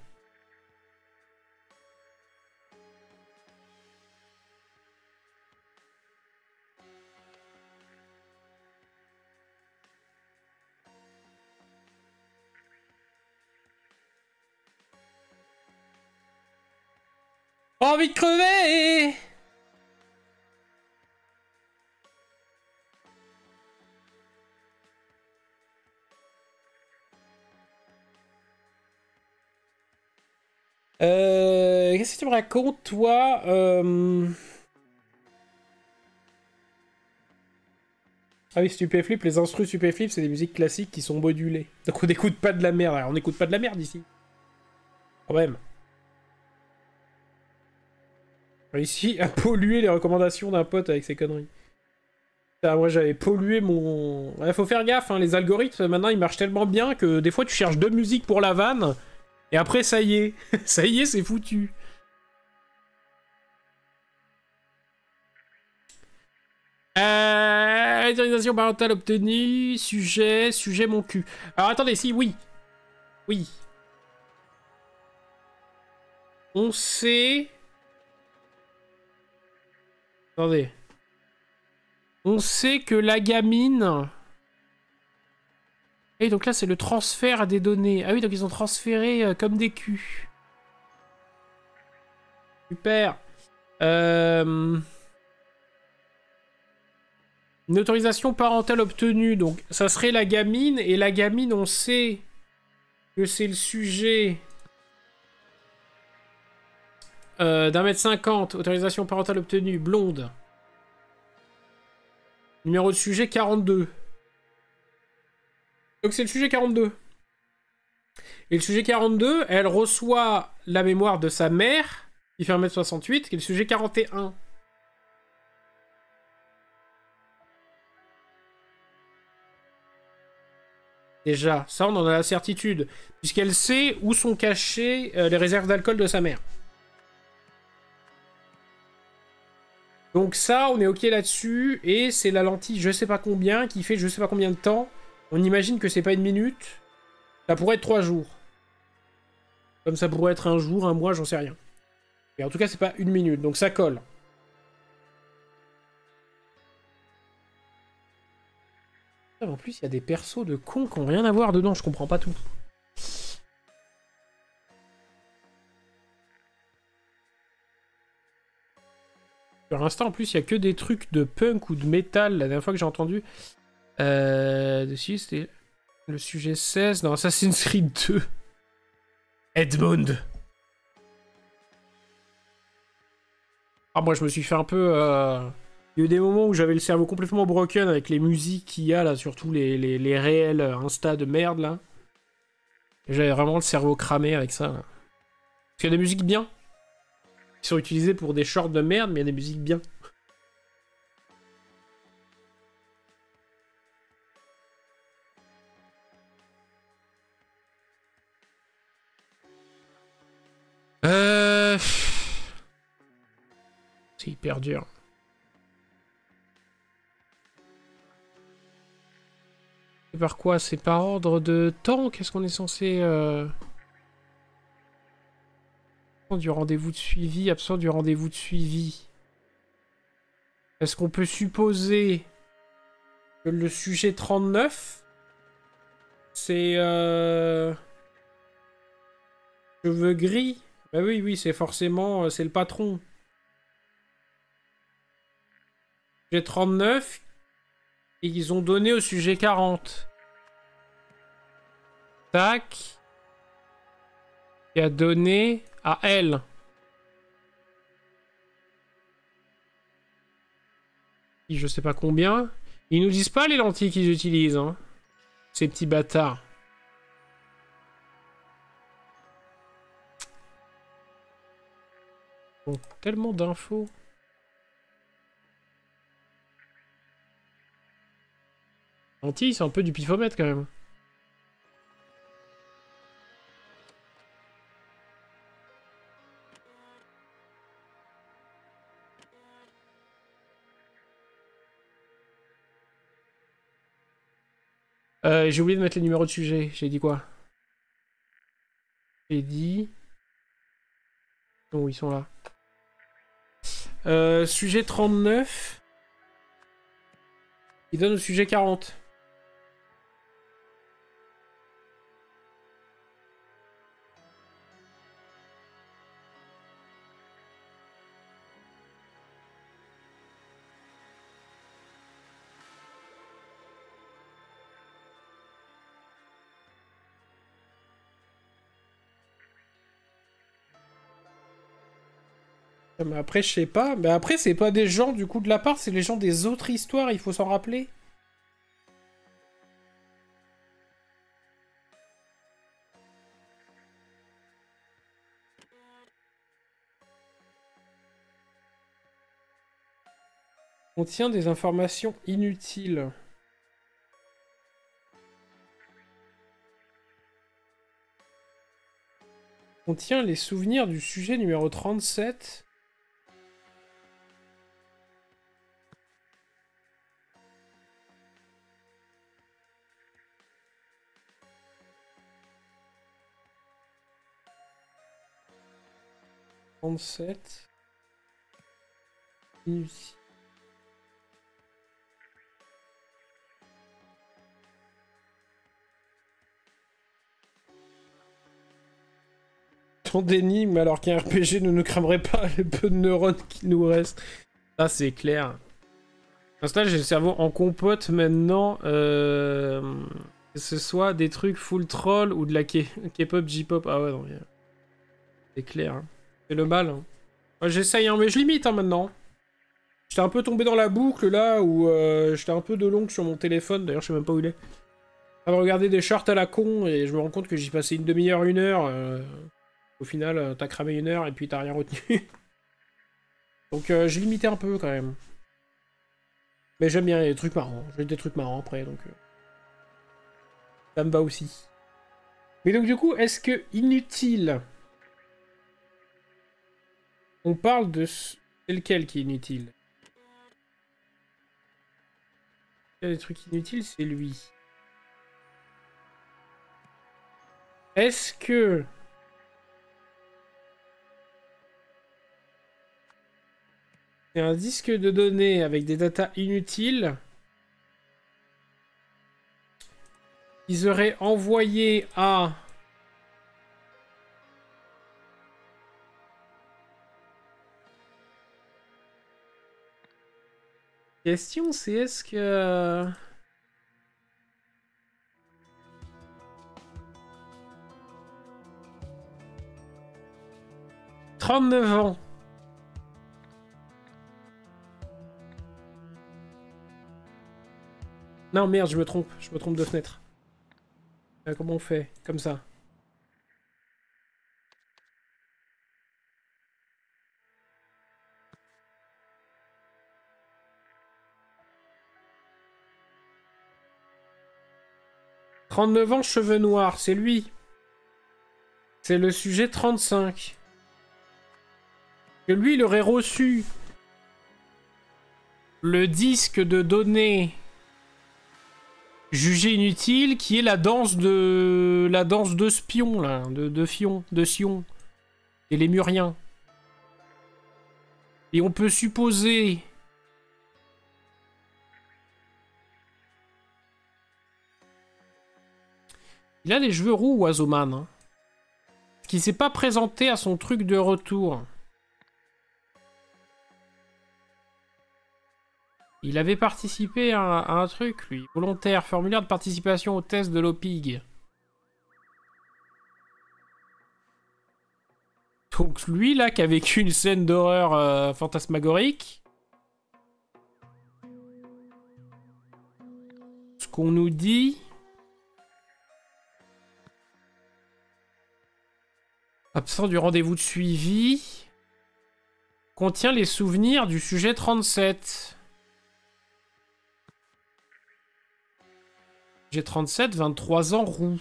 Envie de crever! Qu'est-ce que tu me racontes, toi? Ah oui, Stupéflip, les instrus Stupéflip, c'est des musiques classiques qui sont modulées. Donc on n'écoute pas de la merde. Alors, on n'écoute pas de la merde ici. Quand même. Ici, à polluer les recommandations d'un pote avec ses conneries. Putain, moi j'avais pollué mon... Ouais, faut faire gaffe, hein, les algorithmes maintenant ils marchent tellement bien que des fois tu cherches deux musiques pour la vanne, et après ça y est. Ça y est, c'est foutu. Autorisation parentale obtenue, sujet mon cul. Alors attendez, si, oui. Oui. On sait... Attendez. On sait que la gamine... Et donc là, c'est le transfert des données. Ah oui, donc ils ont transféré comme des culs. Super. Une autorisation parentale obtenue. Donc ça serait la gamine. Et la gamine, on sait que c'est le sujet... d'1m50. Autorisation parentale obtenue. Blonde. Numéro de sujet 42. Donc c'est le sujet 42. Et le sujet 42, elle reçoit la mémoire de sa mère, qui fait 1m68, qui est le sujet 41. Déjà, ça on en a la certitude, puisqu'elle sait où sont cachées les réserves d'alcool de sa mère. Donc ça, on est ok là-dessus, et c'est la lentille je sais pas combien, qui fait je sais pas combien de temps. On imagine que c'est pas une minute, ça pourrait être 3 jours. Comme ça pourrait être un jour, un mois, j'en sais rien. Et en tout cas, c'est pas une minute, donc ça colle. En plus, il y a des persos de cons qui ont rien à voir dedans, je comprends pas tout. Pour l'instant, en plus, il y a que des trucs de punk ou de métal, la dernière fois que j'ai entendu. Dessus, c'était le sujet 16 dans Assassin's Creed 2. Edmund. Ah, moi, je me suis fait un peu... Il y a eu des moments où j'avais le cerveau complètement broken avec les musiques qu'il y a, là, surtout les réels Insta de merde, là. J'avais vraiment le cerveau cramé avec ça, là. Parce qu'il y a des musiques bien. Qui sont utilisées pour des shorts de merde, mais il y a des musiques bien. C'est hyper dur. C'est par quoi? C'est par ordre de temps? Qu'est-ce qu'on est censé... Du rendez-vous de suivi, absent du rendez-vous de suivi. Est-ce qu'on peut supposer que le sujet 39, c'est... Cheveux gris? Bah oui, oui, c'est forcément... c'est le patron. Sujet 39, et ils ont donné au sujet 40. Tac. Qui a donné à elle. Je sais pas combien. Ils nous disent pas les lentilles qu'ils utilisent, hein. Ces petits bâtards. Bon, tellement d'infos. Lentilles, c'est un peu du pifomètre quand même. J'ai oublié de mettre les numéros de sujet. J'ai dit quoi? J'ai dit... Oh, ils sont là. Sujet 39. Il donne au sujet 40. Mais après, je sais pas. Mais après, c'est pas des gens du coup de la part, c'est les gens des autres histoires, il faut s'en rappeler. Contient des informations inutiles. Contient les souvenirs du sujet numéro 37. Inutile. D'énigmes alors qu'un RPG ne nous cramerait pas les peu de neurones qui nous restent. Ça, c'est clair. Là, j'ai le cerveau en compote maintenant. Que ce soit des trucs full troll ou de la K-pop, J-pop. Ah ouais, non. C'est clair. Hein. C'est le mal. Hein. Moi, j'essaye, hein, mais je limite hein, maintenant. J'étais un peu tombé dans la boucle là où j'étais un peu de longue sur mon téléphone. D'ailleurs, je sais même pas où il est. À regarder des charts à la con et je me rends compte que j'y passais une demi-heure, 1 heure. Au final, t'as cramé 1 heure et puis t'as rien retenu. Donc je limitais un peu quand même. Mais j'aime bien les trucs marrants. J'ai des trucs marrants après, donc... ça me va aussi. Mais donc du coup, est-ce que inutile... On parle de... C'est lequel qui est inutile? Il y a des trucs inutiles, c'est lui. Est-ce que... C'est un disque de données avec des datas inutiles qu'ils auraient envoyé à... Question, c'est est-ce que... 39 ans. Non, merde, je me trompe de fenêtre. Comment on fait? Comme ça. « 39 ans, cheveux noirs, c'est lui. C'est le sujet 35. Que lui, il aurait reçu le disque de données jugé inutile, qui est la danse de Spion, là, de Sion, et les Muriens. Et on peut supposer... Il a les cheveux roux, Oiseauman. Hein. Qui s'est pas présenté à son truc de retour. Il avait participé à un truc, lui. Volontaire, formulaire de participation au test de l'OPIG. Donc lui, là, qui a vécu une scène d'horreur fantasmagorique. Ce qu'on nous dit... Absent du rendez-vous de suivi... Contient les souvenirs du sujet 37. J'ai 37, 23 ans, roux.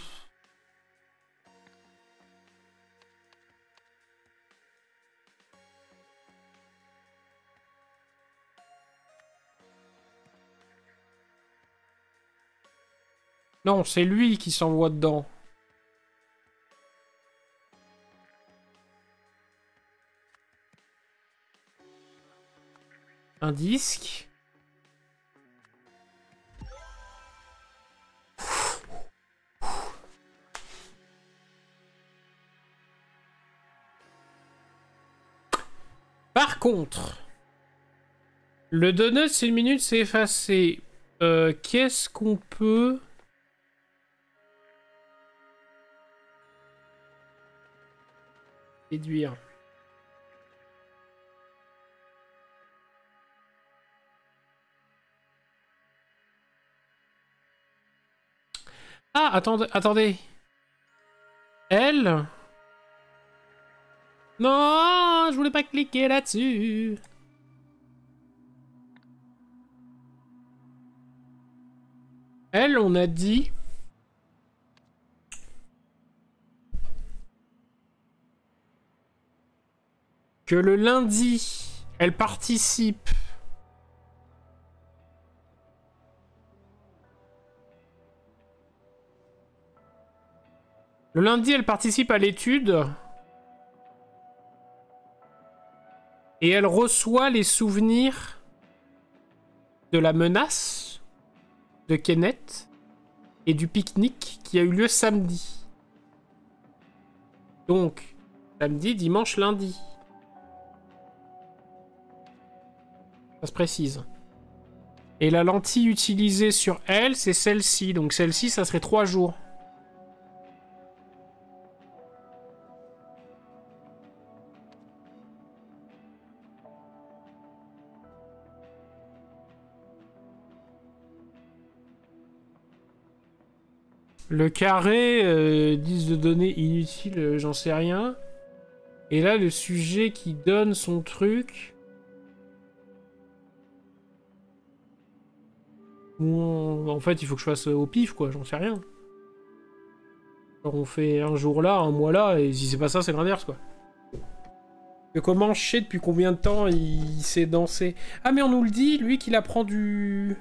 Non, c'est lui qui s'envoie dedans. Un disque. Par contre, le donut, c'est 1 minute, c'est effacé. Qu'est-ce qu'on peut... déduire? Ah, attendez, attendez. Elle... Non, je voulais pas cliquer là-dessus. Elle, on a dit... que le lundi, elle participe... Le lundi, elle participe à l'étude... Et elle reçoit les souvenirs de la menace de Kenneth et du pique-nique qui a eu lieu samedi. Donc, samedi, dimanche, lundi. Ça se précise. Et la lentille utilisée sur elle, c'est celle-ci. Donc celle-ci, ça serait 3 jours. Le carré, disent de données inutiles, j'en sais rien. Et là, le sujet qui donne son truc... En fait, il faut que je fasse au pif, quoi, j'en sais rien. Alors, on fait un jour là, un mois là, et si c'est pas ça, c'est l'inverse, quoi. Mais comment je sais depuis combien de temps il sait danser? Ah, mais on nous le dit, lui, qu'il apprend du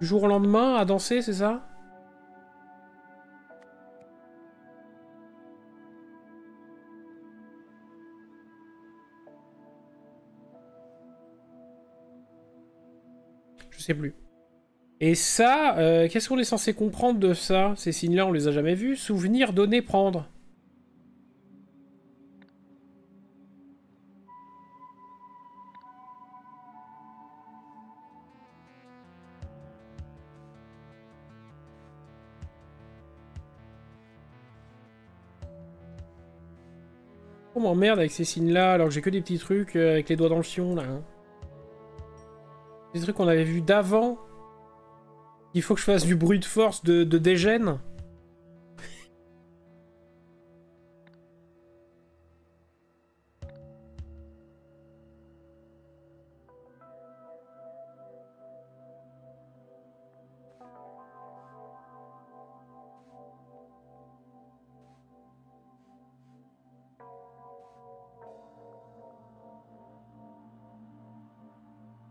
jour au lendemain à danser, c'est ça? Je sais plus. Et ça, qu'est-ce qu'on est censé comprendre de ça? Ces signes-là, on les a jamais vus. Souvenir, donner, prendre. On m'emmerde avec ces signes-là, alors que j'ai que des petits trucs avec les doigts dans le fion, là. Hein. Des trucs qu'on avait vus d'avant. Il faut que je fasse du bruit de force de dégène.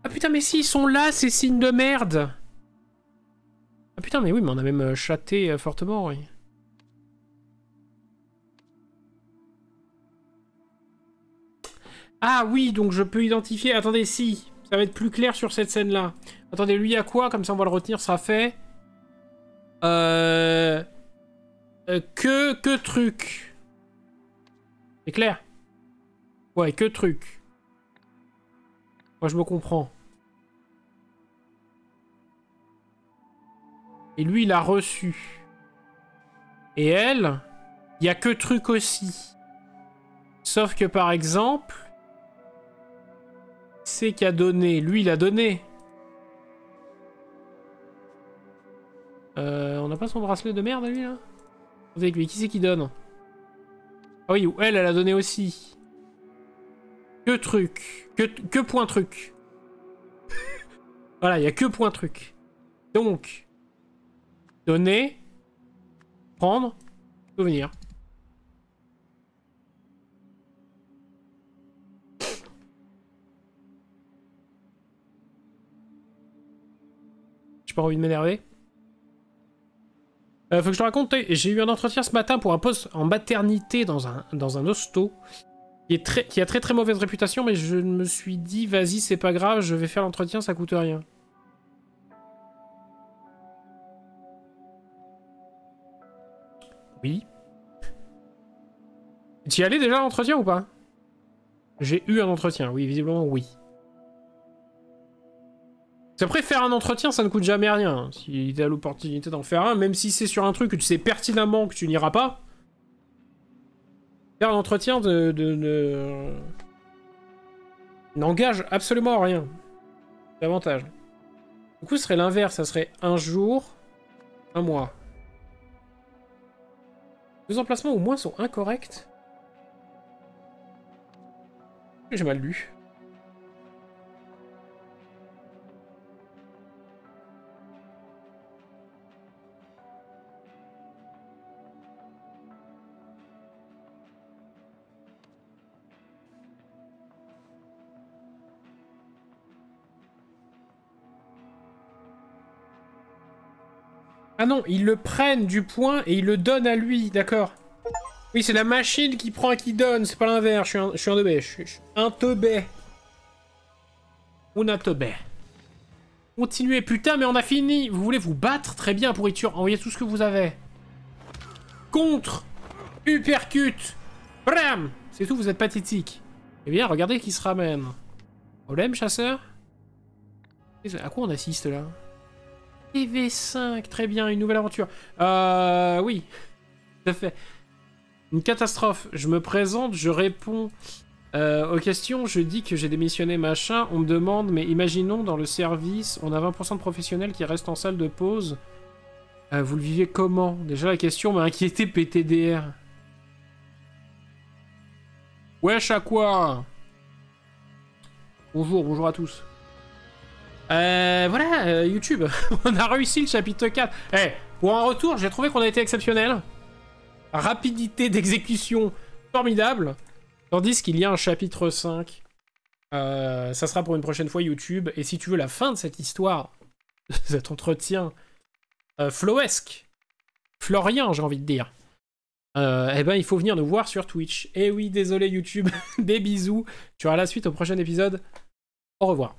Ah putain, mais si, ils sont là, ces signes de merde! Ah putain, mais oui, mais on a même chaté fortement, oui. Ah oui, donc je peux identifier... Attendez, si, ça va être plus clair sur cette scène-là. Attendez, lui à quoi? Comme ça, on va le retenir, ça fait... que truc. C'est clair? Ouais, que truc. Moi, je me comprends. Et lui, il a reçu. Et elle, il y a que truc aussi. Sauf que, par exemple... C'est qui a donné. Lui, il a donné. On n'a pas son bracelet de merde, lui, là? Avec lui, qui c'est qui donne? Ah oui, ou elle, elle a donné aussi. Que truc. Que point truc. Voilà, il y a que point truc. Donc, donner, prendre, souvenir. J'ai pas envie de m'énerver. Faut que je te raconte, j'ai eu un entretien ce matin pour un poste en maternité dans un hosto qui a très mauvaise réputation, mais je me suis dit, vas-y, c'est pas grave, je vais faire l'entretien, ça coûte rien. Oui. Tu y allais déjà à l'entretien ou pas? J'ai eu un entretien, oui, visiblement oui. Après, faire un entretien, ça ne coûte jamais rien. Si tu as l'opportunité d'en faire un, même si c'est sur un truc que tu sais pertinemment que tu n'iras pas, faire un entretien n'engage absolument rien. Davantage. Du coup, ce serait l'inverse, ça serait un jour, un mois. Les emplacements au moins sont incorrects. J'ai mal lu. Ah non, ils le prennent du point et ils le donnent à lui, d'accord. Oui, c'est la machine qui prend et qui donne, c'est pas l'inverse, je suis un teubé, je suis un teubé. On a teubé. Continuez, putain, mais on a fini. Vous voulez vous battre? Très bien, pourriture, envoyez tout ce que vous avez. Contre. Uppercut. Bram. C'est tout, vous êtes pathétique. Eh bien, regardez qui se ramène. Problème, chasseur? À quoi on assiste, là? TV5, très bien, une nouvelle aventure. Oui, tout à fait. Une catastrophe. Je me présente, je réponds aux questions, je dis que j'ai démissionné, machin. On me demande, mais imaginons dans le service, on a 20% de professionnels qui restent en salle de pause. Vous le vivez comment? Déjà, la question m'a inquiété, PTDR. Wesh, à quoi? Bonjour à tous. Voilà, YouTube, on a réussi le chapitre 4. Pour un retour, j'ai trouvé qu'on a été exceptionnel. Rapidité d'exécution formidable. Tandis qu'il y a un chapitre 5. Ça sera pour une prochaine fois YouTube. Et si tu veux la fin de cette histoire, cet entretien flowesque, florien, j'ai envie de dire, eh ben il faut venir nous voir sur Twitch. Eh oui, désolé YouTube, des bisous. Tu auras la suite au prochain épisode. Au revoir.